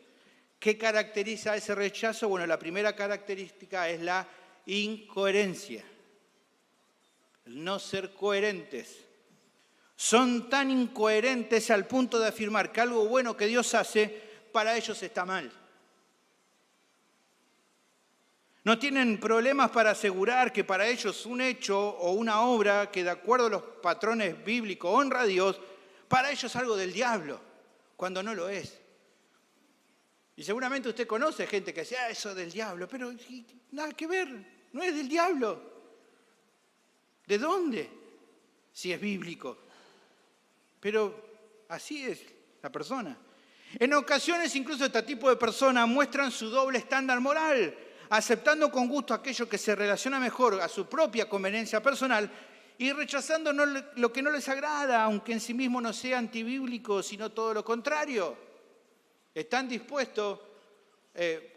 Speaker 1: ¿Qué caracteriza ese rechazo? Bueno, la primera característica es la incoherencia. El no ser coherentes. Son tan incoherentes al punto de afirmar que algo bueno que Dios hace, para ellos está mal. No tienen problemas para asegurar que para ellos un hecho o una obra que de acuerdo a los patrones bíblicos honra a Dios, para ellos es algo del diablo, cuando no lo es. Y seguramente usted conoce gente que dice, eso es del diablo, pero nada que ver, no es del diablo. ¿De dónde? Si es bíblico. Pero así es la persona. En ocasiones incluso este tipo de personas muestran su doble estándar moral, aceptando con gusto aquello que se relaciona mejor a su propia conveniencia personal y rechazando lo que no les agrada, aunque en sí mismo no sea antibíblico, sino todo lo contrario. Están dispuestos,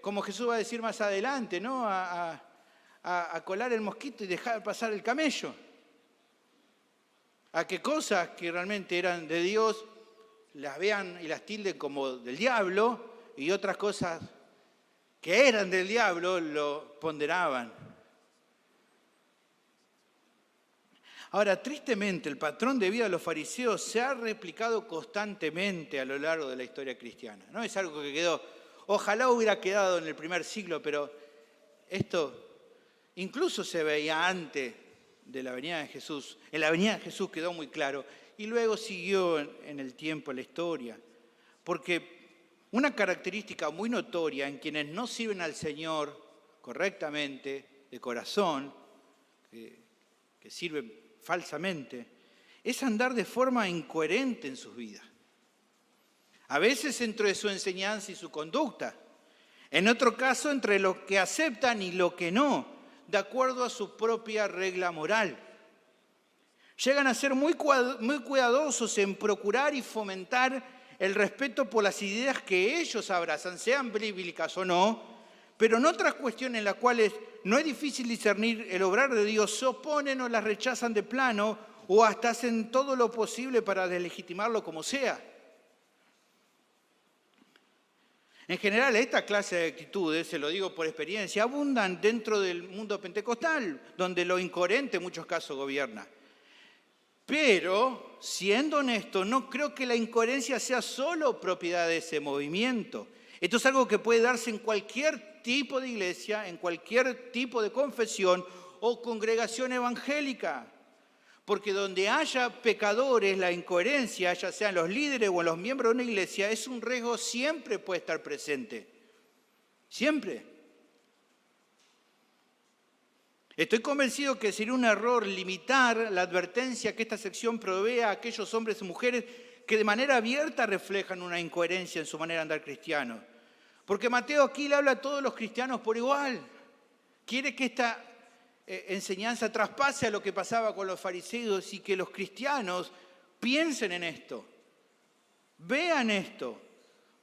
Speaker 1: como Jesús va a decir más adelante, ¿no? a colar el mosquito y dejar pasar el camello. A que cosas que realmente eran de Dios las vean y las tilden como del diablo, y otras cosas que eran del diablo lo ponderaban. Ahora, tristemente, el patrón de vida de los fariseos se ha replicado constantemente a lo largo de la historia cristiana. No es algo que quedó, ojalá hubiera quedado en el primer siglo, pero esto incluso se veía antes de la venida de Jesús. En la venida de Jesús quedó muy claro y luego siguió en el tiempo, en la historia. Porque una característica muy notoria en quienes no sirven al Señor correctamente, de corazón, que sirven falsamente, es andar de forma incoherente en sus vidas. A veces entre su enseñanza y su conducta. En otro caso, entre lo que aceptan y lo que no, de acuerdo a su propia regla moral. Llegan a ser muy cuidadosos en procurar y fomentar el respeto por las ideas que ellos abrazan, sean bíblicas o no, pero en otras cuestiones en las cuales no es difícil discernir el obrar de Dios, se oponen o las rechazan de plano o hasta hacen todo lo posible para deslegitimarlo como sea. En general, esta clase de actitudes, se lo digo por experiencia, abundan dentro del mundo pentecostal, donde lo incoherente en muchos casos gobierna. Pero, siendo honesto, no creo que la incoherencia sea solo propiedad de ese movimiento. Esto es algo que puede darse en cualquier tipo de iglesia, en cualquier tipo de confesión o congregación evangélica. Porque donde haya pecadores, la incoherencia, ya sean los líderes o los miembros de una iglesia, es un riesgo, siempre puede estar presente. Siempre. Estoy convencido que sería un error limitar la advertencia que esta sección provee a aquellos hombres y mujeres que de manera abierta reflejan una incoherencia en su manera de andar cristiano. Porque Mateo aquí le habla a todos los cristianos por igual. Quiere que esta enseñanza traspase a lo que pasaba con los fariseos y que los cristianos piensen en esto, vean esto.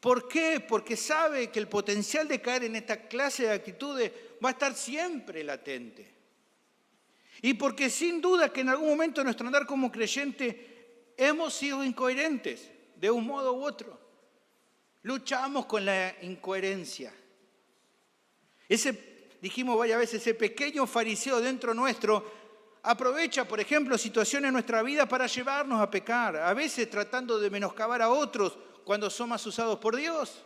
Speaker 1: ¿Por qué? Porque sabe que el potencial de caer en esta clase de actitudes va a estar siempre latente. Y porque sin duda que en algún momento de nuestro andar como creyente hemos sido incoherentes, de un modo u otro. Luchamos con la incoherencia. Dijimos varias veces, ese pequeño fariseo dentro nuestro aprovecha, por ejemplo, situaciones en nuestra vida para llevarnos a pecar, a veces tratando de menoscabar a otros cuando son más usados por Dios.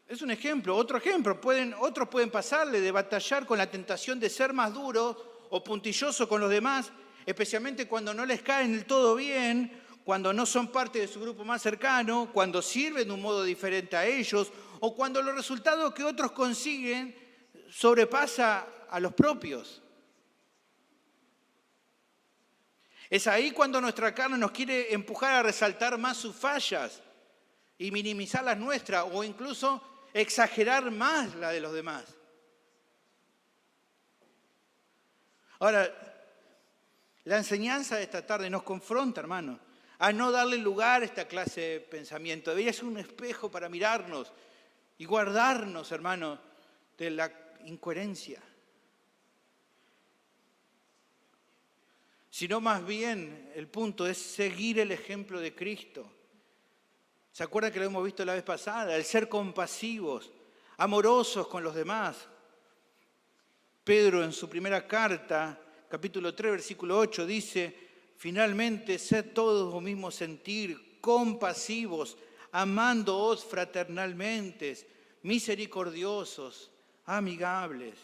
Speaker 1: Es un ejemplo. Otro ejemplo, otros pueden pasarle de batallar con la tentación de ser más duros o puntillosos con los demás, especialmente cuando no les caen del todo bien, cuando no son parte de su grupo más cercano, cuando sirven de un modo diferente a ellos, o cuando los resultados que otros consiguen sobrepasa a los propios. Es ahí cuando nuestra carne nos quiere empujar a resaltar más sus fallas y minimizar las nuestras, o incluso exagerar más la de los demás. Ahora, la enseñanza de esta tarde nos confronta, hermano, a no darle lugar a esta clase de pensamiento. Debería ser un espejo para mirarnos y guardarnos, hermano, de la incoherencia. Sino más bien el punto es seguir el ejemplo de Cristo. ¿Se acuerdan que lo hemos visto la vez pasada? El ser compasivos, amorosos con los demás. Pedro en su primera carta, capítulo 3, versículo 8, dice: finalmente, sed todos un mismo sentir, compasivos, amándoos fraternalmente, misericordiosos, amigables.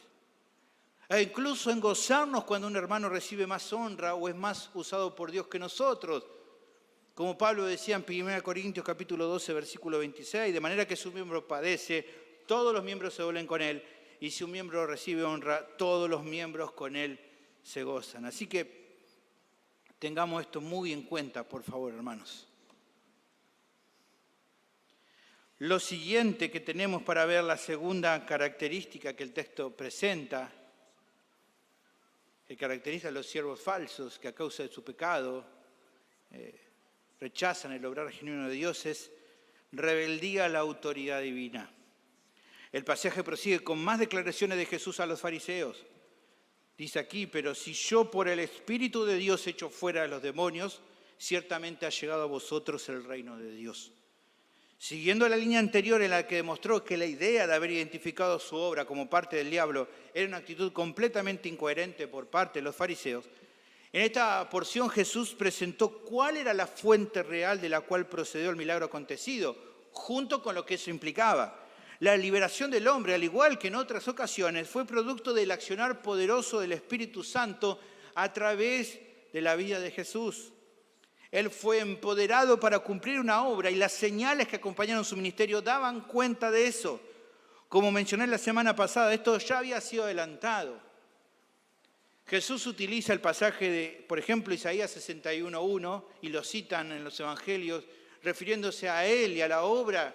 Speaker 1: E incluso en gozarnos cuando un hermano recibe más honra o es más usado por Dios que nosotros. Como Pablo decía en 1 Corintios capítulo 12, versículo 26, de manera que si un miembro padece, todos los miembros se duelen con él, y si un miembro recibe honra, todos los miembros con él se gozan. Así que tengamos esto muy en cuenta, por favor, hermanos. Lo siguiente que tenemos para ver, la segunda característica que el texto presenta, que caracteriza a los siervos falsos, que a causa de su pecado rechazan el obrar genuino de Dios, es rebeldía a la autoridad divina. El pasaje prosigue con más declaraciones de Jesús a los fariseos. Dice aquí: pero si yo por el Espíritu de Dios echo fuera a los demonios, ciertamente ha llegado a vosotros el reino de Dios. Siguiendo la línea anterior en la que demostró que la idea de haber identificado su obra como parte del diablo era una actitud completamente incoherente por parte de los fariseos, en esta porción Jesús presentó cuál era la fuente real de la cual procedió el milagro acontecido, junto con lo que eso implicaba. La liberación del hombre, al igual que en otras ocasiones, fue producto del accionar poderoso del Espíritu Santo a través de la vida de Jesús. Él fue empoderado para cumplir una obra y las señales que acompañaron su ministerio daban cuenta de eso. Como mencioné la semana pasada, esto ya había sido adelantado. Jesús utiliza el pasaje de, por ejemplo, Isaías 61:1, y lo citan en los evangelios, refiriéndose a él y a la obra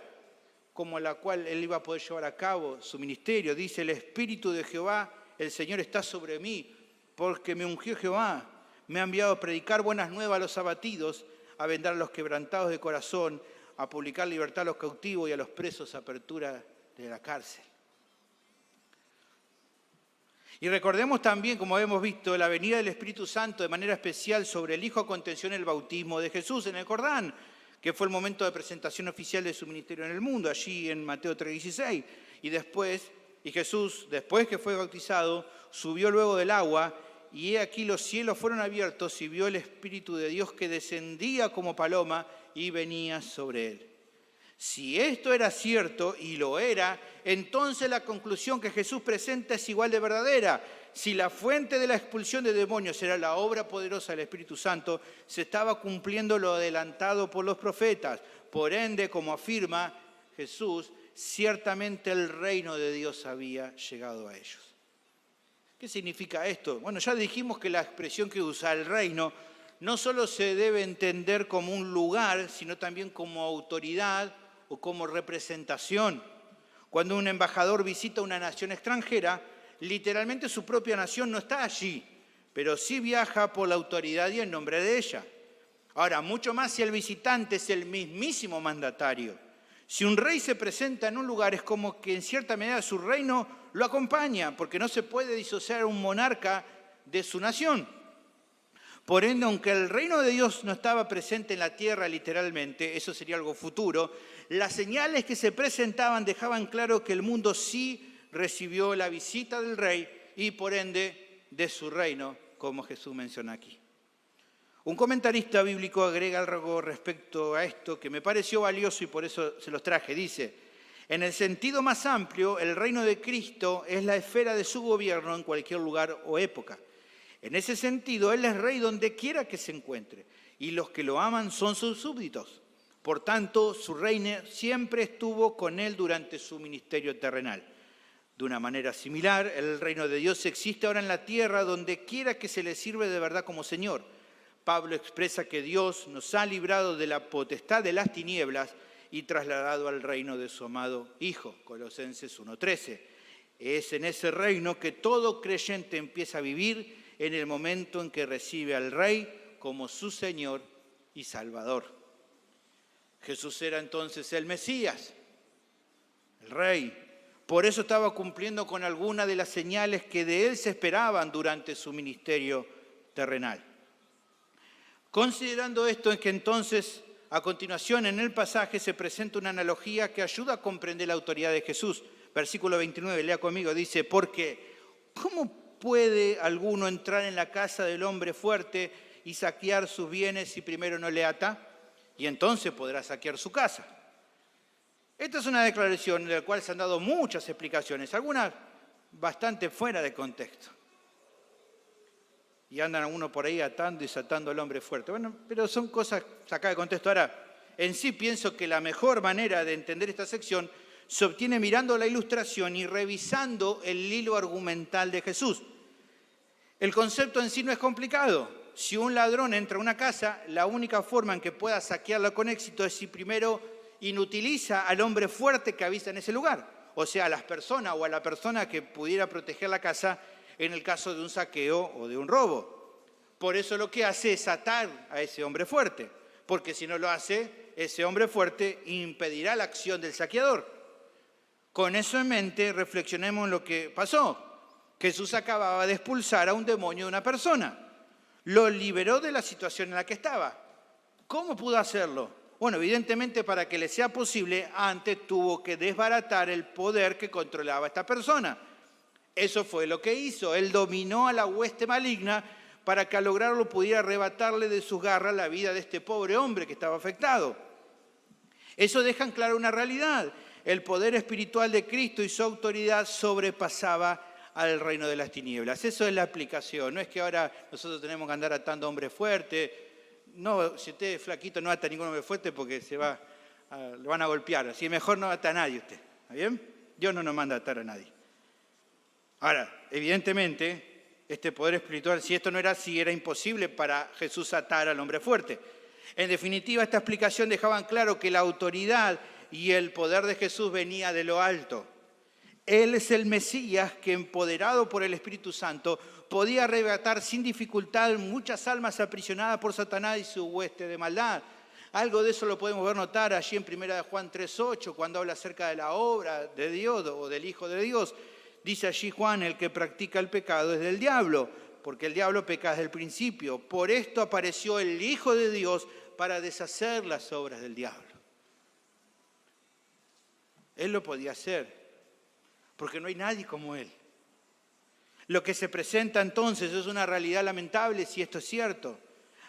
Speaker 1: como la cual él iba a poder llevar a cabo su ministerio. Dice: el Espíritu de Jehová, el Señor, está sobre mí, porque me ungió Jehová. Me ha enviado a predicar buenas nuevas a los abatidos, a vendar a los quebrantados de corazón, a publicar libertad a los cautivos y a los presos apertura de la cárcel. Y recordemos también, como hemos visto, la venida del Espíritu Santo de manera especial sobre el Hijo aconteció en el bautismo de Jesús en el Jordán, que fue el momento de presentación oficial de su ministerio en el mundo, allí en Mateo 3:16. Y Jesús, después que fue bautizado, subió luego del agua, y he aquí los cielos fueron abiertos y vio el Espíritu de Dios que descendía como paloma y venía sobre él. Si esto era cierto, y lo era, entonces la conclusión que Jesús presenta es igual de verdadera. Si la fuente de la expulsión de demonios era la obra poderosa del Espíritu Santo, se estaba cumpliendo lo adelantado por los profetas. Por ende, como afirma Jesús, ciertamente el reino de Dios había llegado a ellos. ¿Qué significa esto? Bueno, ya dijimos que la expresión que usa el reino no solo se debe entender como un lugar, sino también como autoridad o como representación. Cuando un embajador visita una nación extranjera, literalmente su propia nación no está allí, pero sí viaja por la autoridad y en nombre de ella. Ahora, mucho más si el visitante es el mismísimo mandatario. Si un rey se presenta en un lugar, es como que en cierta medida su reino lo acompaña, porque no se puede disociar a un monarca de su nación. Por ende, aunque el reino de Dios no estaba presente en la tierra literalmente, eso sería algo futuro, las señales que se presentaban dejaban claro que el mundo sí recibió la visita del rey y por ende de su reino, como Jesús menciona aquí. Un comentarista bíblico agrega algo respecto a esto que me pareció valioso y por eso se los traje. Dice, en el sentido más amplio, el reino de Cristo es la esfera de su gobierno en cualquier lugar o época. En ese sentido, Él es rey donde quiera que se encuentre, y los que lo aman son sus súbditos. Por tanto, su reino siempre estuvo con Él durante su ministerio terrenal. De una manera similar, el reino de Dios existe ahora en la tierra donde quiera que se le sirve de verdad como Señor. Pablo expresa que Dios nos ha librado de la potestad de las tinieblas y trasladado al reino de su amado Hijo, Colosenses 1:13. Es en ese reino que todo creyente empieza a vivir en el momento en que recibe al Rey como su Señor y Salvador. Jesús era entonces el Mesías, el Rey. Por eso estaba cumpliendo con algunas de las señales que de Él se esperaban durante su ministerio terrenal. Considerando esto, es que entonces, a continuación en el pasaje se presenta una analogía que ayuda a comprender la autoridad de Jesús. Versículo 29, lea conmigo, dice, porque ¿cómo puede alguno entrar en la casa del hombre fuerte y saquear sus bienes si primero no le ata? Y entonces podrá saquear su casa. Esta es una declaración de la cual se han dado muchas explicaciones, algunas bastante fuera de contexto. Y andan uno por ahí atando y desatando al hombre fuerte. Bueno, pero son cosas sacadas de contexto. Ahora, en sí pienso que la mejor manera de entender esta sección se obtiene mirando la ilustración y revisando el hilo argumental de Jesús. El concepto en sí no es complicado. Si un ladrón entra a una casa, la única forma en que pueda saquearla con éxito es si primero inutiliza al hombre fuerte que habita en ese lugar. O sea, a las personas o a la persona que pudiera proteger la casa en el caso de un saqueo o de un robo. Por eso lo que hace es atar a ese hombre fuerte, porque si no lo hace, ese hombre fuerte impedirá la acción del saqueador. Con eso en mente, reflexionemos en lo que pasó. Jesús acababa de expulsar a un demonio de una persona. Lo liberó de la situación en la que estaba. ¿Cómo pudo hacerlo? Bueno, evidentemente para que le sea posible, antes tuvo que desbaratar el poder que controlaba a esta persona. Eso fue lo que hizo. Él dominó a la hueste maligna para que al lograrlo pudiera arrebatarle de sus garras la vida de este pobre hombre que estaba afectado. Eso deja en claro una realidad. El poder espiritual de Cristo y su autoridad sobrepasaba al reino de las tinieblas. Eso es la aplicación. No es que ahora nosotros tenemos que andar atando a hombres fuertes. No, si usted es flaquito no ata a ningún hombre fuerte porque lo van a golpear. Así mejor no ata a nadie usted. ¿Está bien? Dios no nos manda a atar a nadie. Ahora, evidentemente, este poder espiritual, si esto no era así, era imposible para Jesús atar al hombre fuerte. En definitiva, esta explicación dejaba en claro que la autoridad y el poder de Jesús venía de lo alto. Él es el Mesías que, empoderado por el Espíritu Santo, podía arrebatar sin dificultad muchas almas aprisionadas por Satanás y su hueste de maldad. Algo de eso lo podemos ver notar allí en 1 Juan 3:8, cuando habla acerca de la obra de Dios o del Hijo de Dios. Dice allí Juan, el que practica el pecado es del diablo, porque el diablo peca desde el principio. Por esto apareció el Hijo de Dios para deshacer las obras del diablo. Él lo podía hacer, porque no hay nadie como Él. Lo que se presenta entonces es una realidad lamentable, si esto es cierto.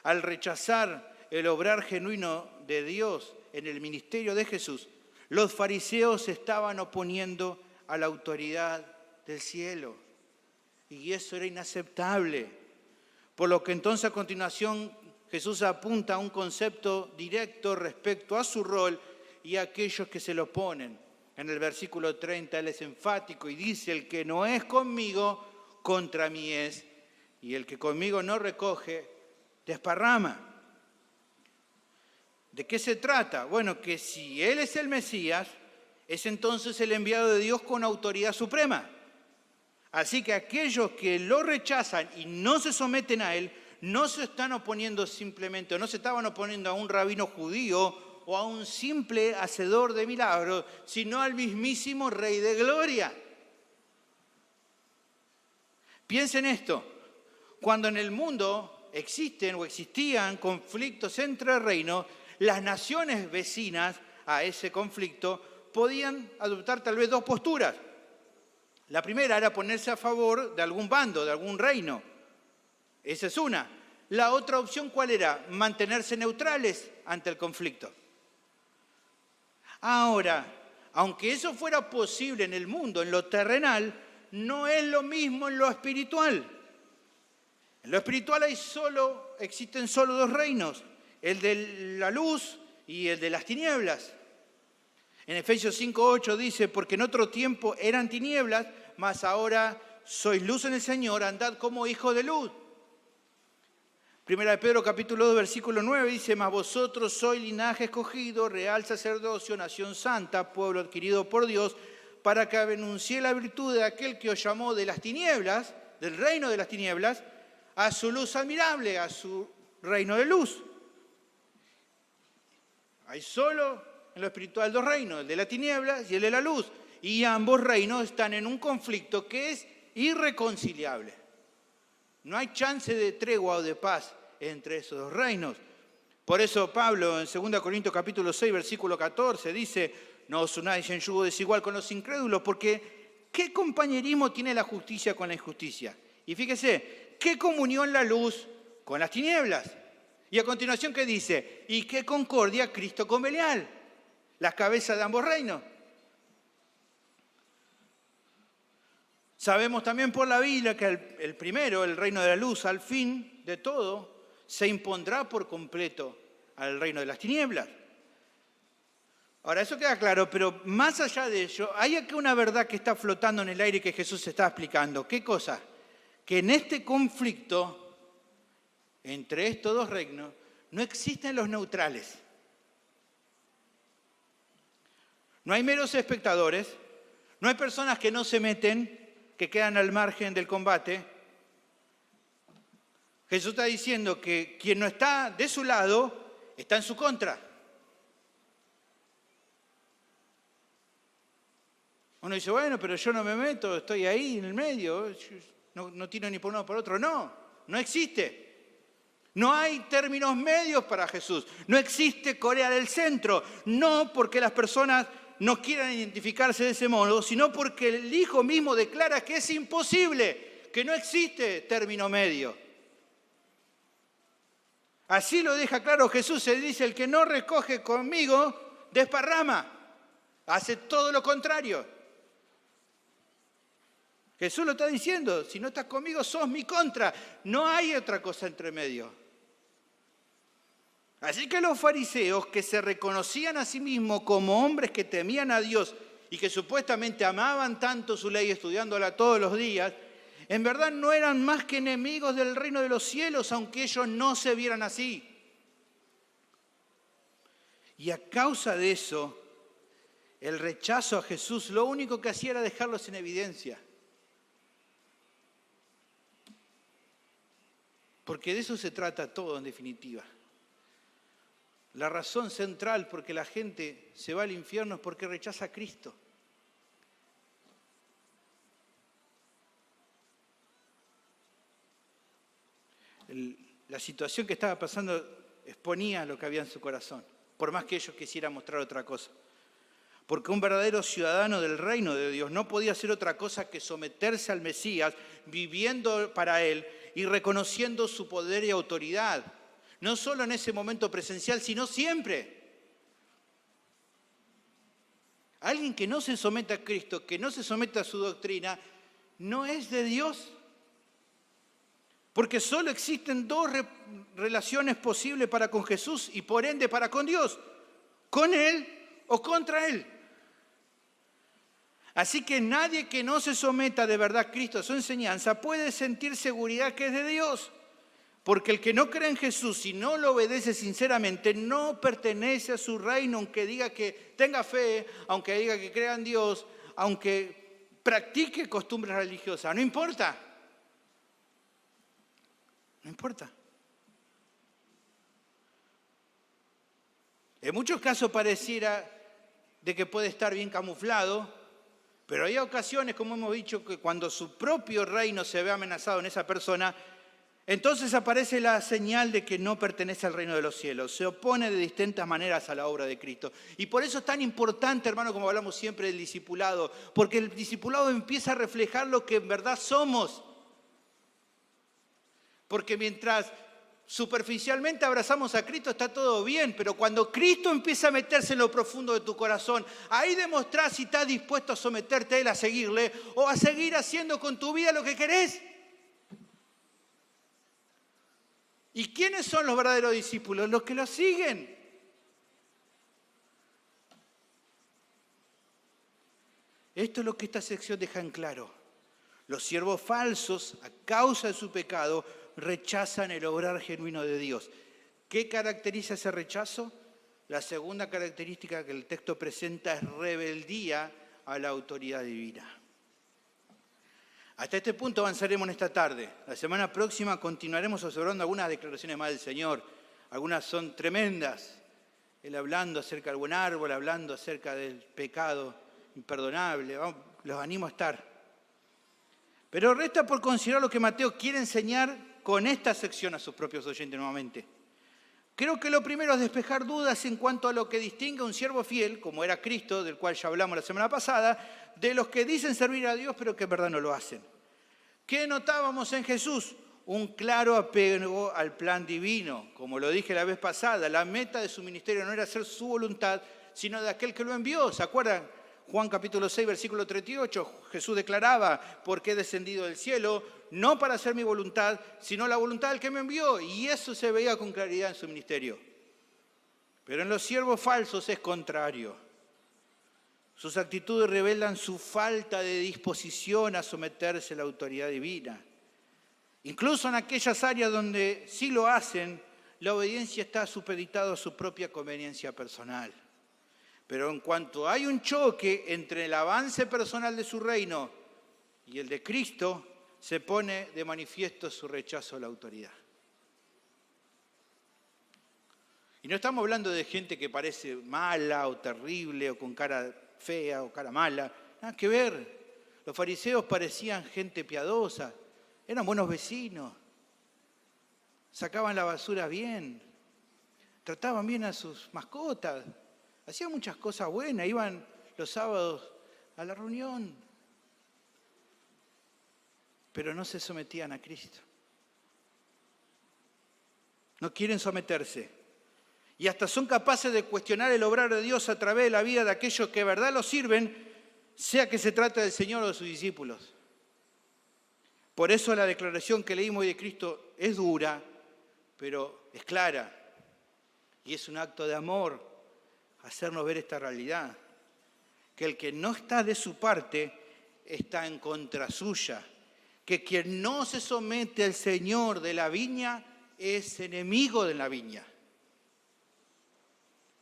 Speaker 1: Al rechazar el obrar genuino de Dios en el ministerio de Jesús, Los fariseos se estaban oponiendo a la autoridad del cielo y eso era inaceptable. Por lo que entonces a continuación Jesús apunta a un concepto directo respecto a su rol y a aquellos que se lo oponen. En el versículo 30 Él es enfático y dice: el que no es conmigo, contra mí es, y el que conmigo no recoge, desparrama. ¿De qué se trata? Bueno, que si Él es el Mesías, es entonces el enviado de Dios con autoridad suprema. Así que aquellos que lo rechazan y no se someten a Él, no se están oponiendo simplemente, o no se estaban oponiendo a un rabino judío o a un simple hacedor de milagros, sino al mismísimo Rey de Gloria. Piensen esto, cuando en el mundo existen o existían conflictos entre reinos, las naciones vecinas a ese conflicto podían adoptar tal vez dos posturas. La primera era ponerse a favor de algún bando, de algún reino. Esa es una. La otra opción, ¿cuál era? Mantenerse neutrales ante el conflicto. Ahora, aunque eso fuera posible en el mundo, en lo terrenal, no es lo mismo en lo espiritual. En lo espiritual existen solo dos reinos, el de la luz y el de las tinieblas. En Efesios 5:8 dice: porque en otro tiempo eran tinieblas, mas ahora sois luz en el Señor, andad como hijos de luz. Primera de Pedro capítulo 2 versículo 9 dice: mas vosotros sois linaje escogido, real sacerdocio, nación santa, pueblo adquirido por Dios, para que anuncié la virtud de aquel que os llamó de las tinieblas, del reino de las tinieblas, a su luz admirable, a su reino de luz. Hay solo en lo espiritual dos reinos, el de la tiniebla y el de la luz. Y ambos reinos están en un conflicto que es irreconciliable. No hay chance de tregua o de paz entre esos dos reinos. Por eso Pablo en 2 Corintios capítulo 6, versículo 14 dice: no os unáis en yugo desigual con los incrédulos, porque ¿qué compañerismo tiene la justicia con la injusticia? Y fíjese, ¿qué comunión la luz con las tinieblas? Y a continuación, ¿qué dice? ¿Y qué concordia Cristo con Belial? Las cabezas de ambos reinos. Sabemos también por la Biblia que el primero, el reino de la luz, al fin de todo, se impondrá por completo al reino de las tinieblas. Ahora, eso queda claro, pero más allá de ello, hay aquí una verdad que está flotando en el aire que Jesús está explicando. ¿Qué cosa? Que en este conflicto entre estos dos reinos no existen los neutrales. No hay meros espectadores, no hay personas que no se meten, que quedan al margen del combate. Jesús está diciendo que quien no está de su lado está en su contra. Uno dice: bueno, pero yo no me meto, estoy ahí en el medio, no tiro ni por uno ni por otro. No existe. No hay términos medios para Jesús. No existe Corea del Centro. No porque las personas no quieran identificarse de ese modo, sino porque el Hijo mismo declara que es imposible, que no existe término medio. Así lo deja claro Jesús. Se dice: el que no recoge conmigo, desparrama. Hace todo lo contrario. Jesús lo está diciendo: si no estás conmigo, sos mi contra. No hay otra cosa entre medio. Así que los fariseos, que se reconocían a sí mismos como hombres que temían a Dios y que supuestamente amaban tanto su ley estudiándola todos los días, en verdad no eran más que enemigos del reino de los cielos, aunque ellos no se vieran así. Y a causa de eso, el rechazo a Jesús lo único que hacía era dejarlos en evidencia. Porque de eso se trata todo en definitiva. La razón central por que la gente se va al infierno es porque rechaza a Cristo. La situación que estaba pasando exponía lo que había en su corazón, por más que ellos quisieran mostrar otra cosa. Porque un verdadero ciudadano del reino de Dios no podía hacer otra cosa que someterse al Mesías, viviendo para Él y reconociendo su poder y autoridad. No solo en ese momento presencial, sino siempre. Alguien que no se somete a Cristo, que no se somete a su doctrina, no es de Dios. Porque solo existen dos relaciones posibles para con Jesús y por ende para con Dios. Con Él o contra Él. Así que nadie que no se someta de verdad a Cristo, a su enseñanza, puede sentir seguridad que es de Dios. Porque el que no cree en Jesús y no lo obedece sinceramente, no pertenece a su reino, aunque diga que tenga fe, aunque diga que crea en Dios, aunque practique costumbres religiosas. No importa. No importa. En muchos casos pareciera de que puede estar bien camuflado, pero hay ocasiones, como hemos dicho, que cuando su propio reino se ve amenazado en esa persona, entonces aparece la señal de que no pertenece al reino de los cielos, se opone de distintas maneras a la obra de Cristo. Y por eso es tan importante, hermano, como hablamos siempre del discipulado, porque el discipulado empieza a reflejar lo que en verdad somos. Porque mientras superficialmente abrazamos a Cristo está todo bien, pero cuando Cristo empieza a meterse en lo profundo de tu corazón, ahí demostrás si estás dispuesto a someterte a Él, a seguirle, o a seguir haciendo con tu vida lo que querés. ¿Y quiénes son los verdaderos discípulos? Los que lo siguen. Esto es lo que esta sección deja en claro. Los siervos falsos, a causa de su pecado, rechazan el obrar genuino de Dios. ¿Qué caracteriza ese rechazo? La segunda característica que el texto presenta es rebeldía a la autoridad divina. Hasta este punto avanzaremos en esta tarde. La semana próxima continuaremos observando algunas declaraciones más del Señor. Algunas son tremendas. Él hablando acerca del buen árbol, hablando acerca del pecado imperdonable. Los animo a estar. Pero resta por considerar lo que Mateo quiere enseñar con esta sección a sus propios oyentes nuevamente. Creo que lo primero es despejar dudas en cuanto a lo que distingue a un siervo fiel, como era Cristo, del cual ya hablamos la semana pasada, de los que dicen servir a Dios pero que en verdad no lo hacen. ¿Qué notábamos en Jesús? Un claro apego al plan divino. Como lo dije la vez pasada, la meta de su ministerio no era hacer su voluntad, sino de aquel que lo envió. ¿Se acuerdan? Juan capítulo 6, versículo 38, Jesús declaraba, porque he descendido del cielo, no para hacer mi voluntad, sino la voluntad del que me envió. Y eso se veía con claridad en su ministerio. Pero en los siervos falsos es contrario. Sus actitudes revelan su falta de disposición a someterse a la autoridad divina. Incluso en aquellas áreas donde sí lo hacen, la obediencia está supeditada a su propia conveniencia personal. Pero en cuanto hay un choque entre el avance personal de su reino y el de Cristo, se pone de manifiesto su rechazo a la autoridad. Y no estamos hablando de gente que parece mala o terrible o con cara fea o cara mala. Nada que ver. Los fariseos parecían gente piadosa, eran buenos vecinos, sacaban la basura bien, trataban bien a sus mascotas. Hacían muchas cosas buenas, iban los sábados a la reunión, pero no se sometían a Cristo. No quieren someterse. Y hasta son capaces de cuestionar el obrar de Dios a través de la vida de aquellos que de verdad lo sirven, sea que se trate del Señor o de sus discípulos. Por eso la declaración que leímos hoy de Cristo es dura, pero es clara. Y es un acto de amor hacernos ver esta realidad, que el que no está de su parte está en contra suya, que quien no se somete al Señor de la viña es enemigo de la viña.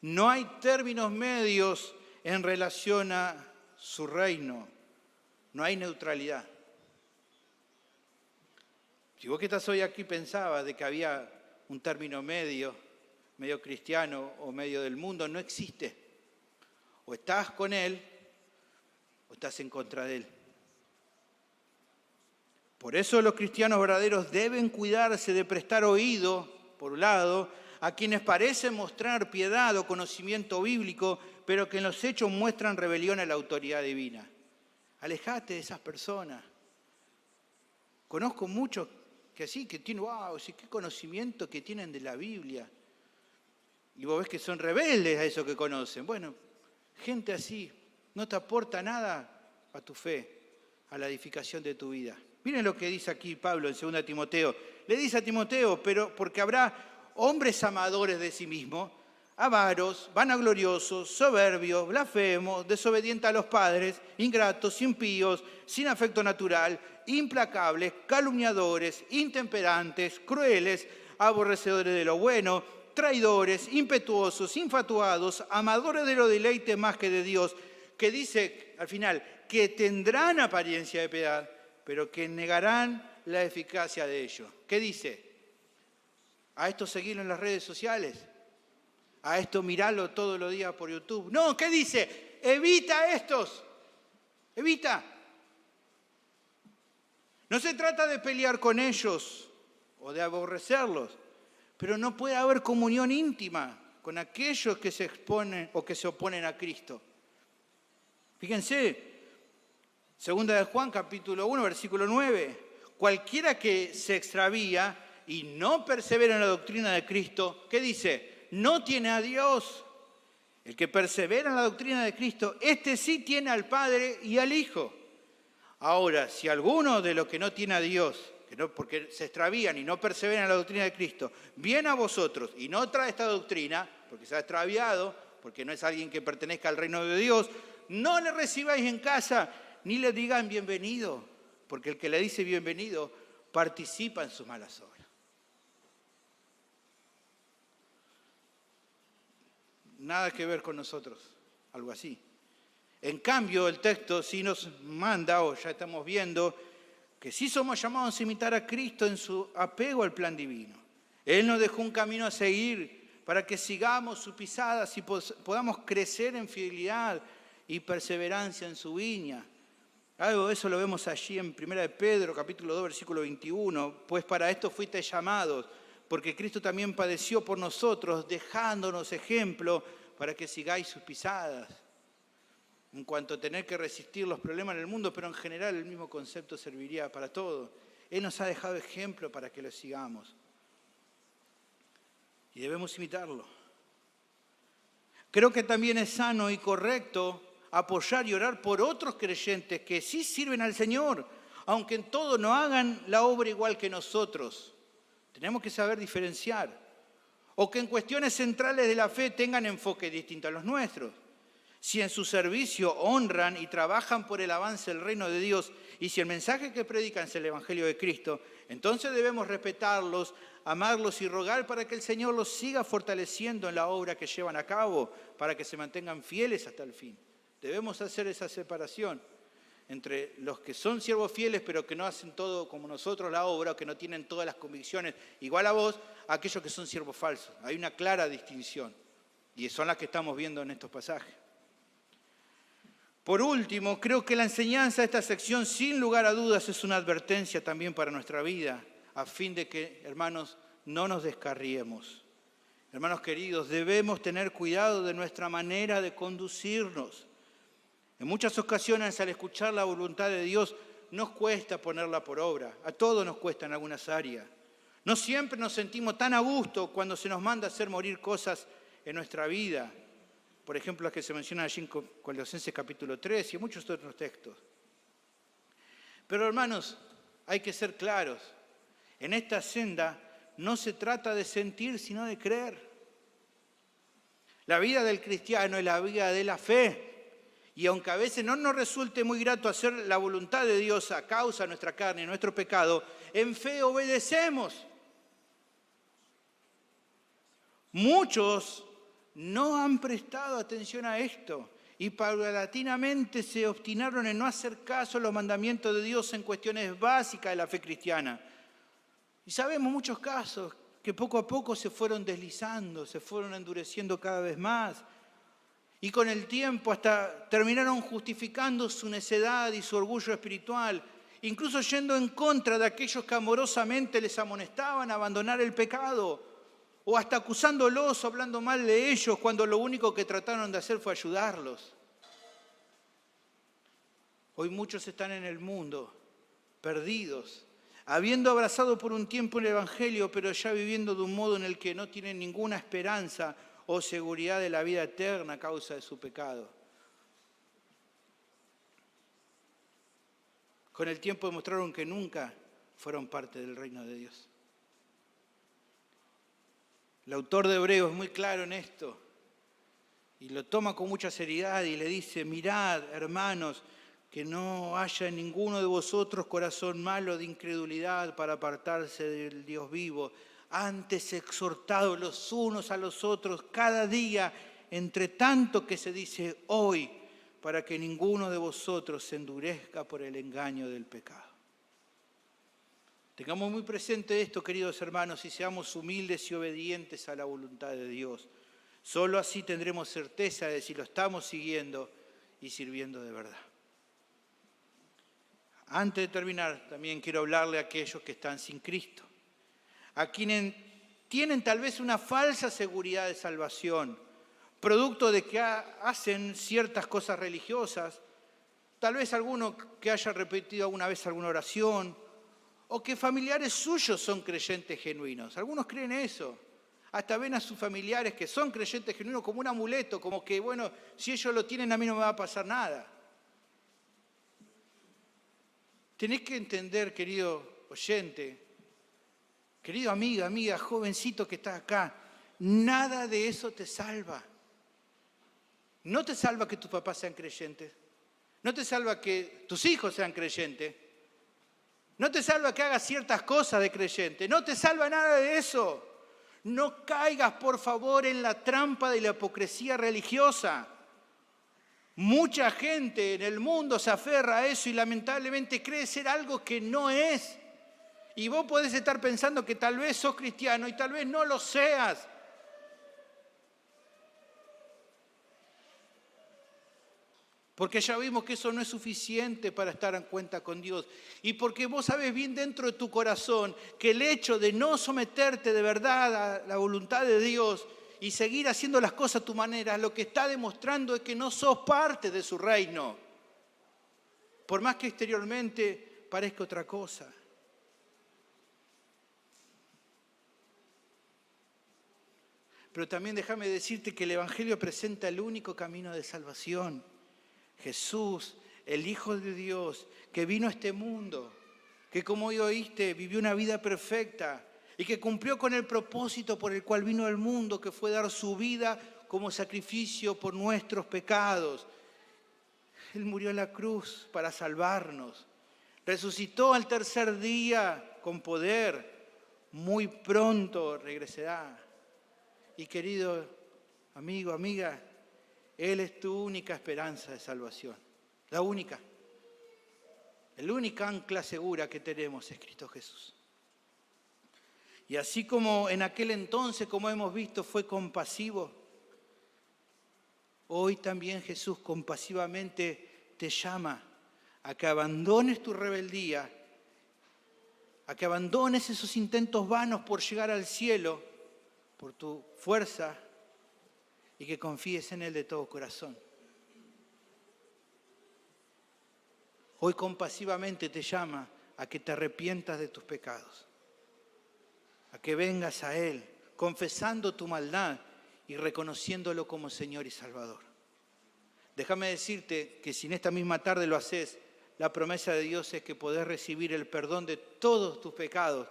Speaker 1: No hay términos medios en relación a su reino, no hay neutralidad. Si vos que estás hoy aquí pensabas de que había un término medio cristiano o medio del mundo, no existe. O estás con Él o estás en contra de Él. Por eso los cristianos verdaderos deben cuidarse de prestar oído, por un lado, a quienes parecen mostrar piedad o conocimiento bíblico, pero que en los hechos muestran rebelión a la autoridad divina. Alejate de esas personas. Conozco muchos que sí, que tienen, wow, sí, qué conocimiento que tienen de la Biblia. Y vos ves que son rebeldes a eso que conocen. Bueno, gente así, no te aporta nada a tu fe, a la edificación de tu vida. Miren lo que dice aquí Pablo en 2 Timoteo. Le dice a Timoteo, pero porque habrá hombres amadores de sí mismos, avaros, vanagloriosos, soberbios, blasfemos, desobedientes a los padres, ingratos, impíos, sin afecto natural, implacables, calumniadores, intemperantes, crueles, aborrecedores de lo bueno, traidores, impetuosos, infatuados, amadores de los deleites más que de Dios, que dice al final que tendrán apariencia de piedad, pero que negarán la eficacia de ellos. ¿Qué dice? A esto seguirlo en las redes sociales, a esto mirarlo todos los días por YouTube. No, ¿qué dice? Evita estos, evita. No se trata de pelear con ellos o de aborrecerlos, pero no puede haber comunión íntima con aquellos que se exponen o que se oponen a Cristo. Fíjense, 2 de Juan, capítulo 1, versículo 9. Cualquiera que se extravía y no persevera en la doctrina de Cristo, ¿qué dice? No tiene a Dios. El que persevera en la doctrina de Cristo, este sí tiene al Padre y al Hijo. Ahora, si alguno de los que no tiene a Dios, porque se extravían y no perseveran en la doctrina de Cristo, viene a vosotros y no trae esta doctrina, porque se ha extraviado, porque no es alguien que pertenezca al reino de Dios, no le recibáis en casa, ni le digan bienvenido, porque el que le dice bienvenido participa en sus malas obras. Nada que ver con nosotros, algo así. En cambio, el texto sí nos manda, o ya estamos viendo, que sí somos llamados a imitar a Cristo en su apego al plan divino. Él nos dejó un camino a seguir para que sigamos sus pisadas y podamos crecer en fidelidad y perseverancia en su viña. Algo de eso lo vemos allí en 1 de Pedro, capítulo 2, versículo 21. Pues para esto fuiste llamados, porque Cristo también padeció por nosotros, dejándonos ejemplo para que sigáis sus pisadas. En cuanto a tener que resistir los problemas en el mundo, pero en general el mismo concepto serviría para todo. Él nos ha dejado ejemplo para que lo sigamos. Y debemos imitarlo. Creo que también es sano y correcto apoyar y orar por otros creyentes que sí sirven al Señor, aunque en todo no hagan la obra igual que nosotros. Tenemos que saber diferenciar. O que en cuestiones centrales de la fe tengan enfoque distinto a los nuestros. Si en su servicio honran y trabajan por el avance del reino de Dios, y si el mensaje que predican es el Evangelio de Cristo, entonces debemos respetarlos, amarlos y rogar para que el Señor los siga fortaleciendo en la obra que llevan a cabo, para que se mantengan fieles hasta el fin. Debemos hacer esa separación entre los que son siervos fieles, pero que no hacen todo como nosotros la obra, o que no tienen todas las convicciones igual a vos, a aquellos que son siervos falsos. Hay una clara distinción, y son las que estamos viendo en estos pasajes. Por último, creo que la enseñanza de esta sección, sin lugar a dudas, es una advertencia también para nuestra vida, a fin de que, hermanos, no nos descarriemos. Hermanos queridos, debemos tener cuidado de nuestra manera de conducirnos. En muchas ocasiones, al escuchar la voluntad de Dios, nos cuesta ponerla por obra. A todos nos cuesta en algunas áreas. No siempre nos sentimos tan a gusto cuando se nos manda hacer morir cosas en nuestra vida. Por ejemplo, las que se mencionan allí en Colosenses capítulo 3 y en muchos otros textos. Pero hermanos, hay que ser claros. En esta senda no se trata de sentir, sino de creer. La vida del cristiano es la vida de la fe. Y aunque a veces no nos resulte muy grato hacer la voluntad de Dios a causa de nuestra carne y nuestro pecado, en fe obedecemos. Muchos no han prestado atención a esto y paulatinamente se obstinaron en no hacer caso a los mandamientos de Dios en cuestiones básicas de la fe cristiana. Y sabemos muchos casos que poco a poco se fueron deslizando, se fueron endureciendo cada vez más. Y con el tiempo hasta terminaron justificando su necedad y su orgullo espiritual, incluso yendo en contra de aquellos que amorosamente les amonestaban a abandonar el pecado, o hasta acusándolos o hablando mal de ellos cuando lo único que trataron de hacer fue ayudarlos. Hoy muchos están en el mundo, perdidos, habiendo abrazado por un tiempo el Evangelio, pero ya viviendo de un modo en el que no tienen ninguna esperanza o seguridad de la vida eterna a causa de su pecado. con el tiempo demostraron que nunca fueron parte del reino de Dios. El autor de Hebreos es muy claro en esto y lo toma con mucha seriedad y le dice: mirad, hermanos, que no haya en ninguno de vosotros corazón malo de incredulidad para apartarse del Dios vivo. Antes exhortados los unos a los otros cada día, entre tanto que se dice hoy, para que ninguno de vosotros se endurezca por el engaño del pecado. Tengamos muy presente esto, queridos hermanos, y seamos humildes y obedientes a la voluntad de Dios. Solo así tendremos certeza de si lo estamos siguiendo y sirviendo de verdad. Antes de terminar, también quiero hablarle a aquellos que están sin Cristo, a quienes tienen tal vez una falsa seguridad de salvación, producto de que hacen ciertas cosas religiosas, tal vez alguno que haya repetido alguna vez alguna oración, o que familiares suyos son creyentes genuinos. Algunos creen eso. Hasta ven a sus familiares que son creyentes genuinos como un amuleto, como que, bueno, si ellos lo tienen a mí no me va a pasar nada. Tenés que entender, querido oyente, querido amiga, jovencito que está acá, nada de eso te salva. No te salva que tus papás sean creyentes. No te salva que tus hijos sean creyentes. No te salva que hagas ciertas cosas de creyente. No te salva nada de eso. No caigas, por favor, en la trampa de la hipocresía religiosa. Mucha gente en el mundo se aferra a eso y lamentablemente cree ser algo que no es. Y vos podés estar pensando que tal vez sos cristiano y tal vez no lo seas. Porque ya vimos que eso no es suficiente para estar en cuenta con Dios. Y porque vos sabés bien dentro de tu corazón que el hecho de no someterte de verdad a la voluntad de Dios y seguir haciendo las cosas a tu manera, lo que está demostrando es que no sos parte de su reino. Por más que exteriormente parezca otra cosa. Pero también déjame decirte que el Evangelio presenta el único camino de salvación. Jesús, el Hijo de Dios, que vino a este mundo, que como hoy oíste, vivió una vida perfecta y que cumplió con el propósito por el cual vino al mundo, que fue dar su vida como sacrificio por nuestros pecados. Él murió en la cruz para salvarnos. Resucitó al tercer día con poder. Muy pronto regresará. Y querido amigo, amiga, Él es tu única esperanza de salvación. La única. La única ancla segura que tenemos es Cristo Jesús. Y así como en aquel entonces, como hemos visto, fue compasivo, hoy también Jesús compasivamente te llama a que abandones tu rebeldía, a que abandones esos intentos vanos por llegar al cielo, por tu fuerza, y que confíes en Él de todo corazón. Hoy compasivamente te llama a que te arrepientas de tus pecados, a que vengas a Él confesando tu maldad y reconociéndolo como Señor y Salvador. Déjame decirte que si en esta misma tarde lo haces, la promesa de Dios es que podés recibir el perdón de todos tus pecados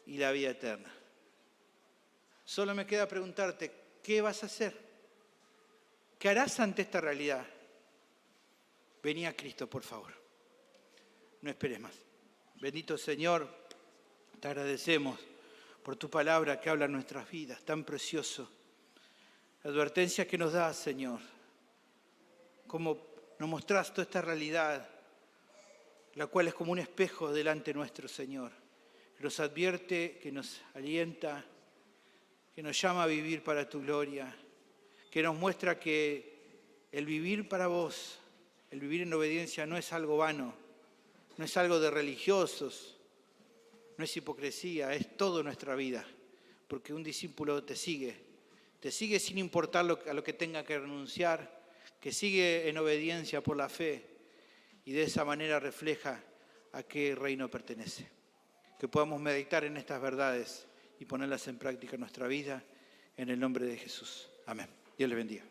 Speaker 1: y la vida eterna. Solo me queda preguntarte, ¿qué vas a hacer? ¿Qué harás ante esta realidad? Vení a Cristo, por favor. No esperes más. Bendito Señor, te agradecemos por tu palabra que habla en nuestras vidas, tan precioso. La advertencia que nos das, Señor, cómo nos mostrás toda esta realidad, la cual es como un espejo delante nuestro, Señor, que nos advierte, que nos alienta, que nos llama a vivir para tu gloria, que nos muestra que el vivir para vos, el vivir en obediencia no es algo vano, no es algo de religiosos, no es hipocresía, es toda nuestra vida, porque un discípulo te sigue sin importar a lo que tenga que renunciar, que sigue en obediencia por la fe y de esa manera refleja a qué reino pertenece. Que podamos meditar en estas verdades y ponerlas en práctica en nuestra vida, en el nombre de Jesús. Amén. Dios les bendiga.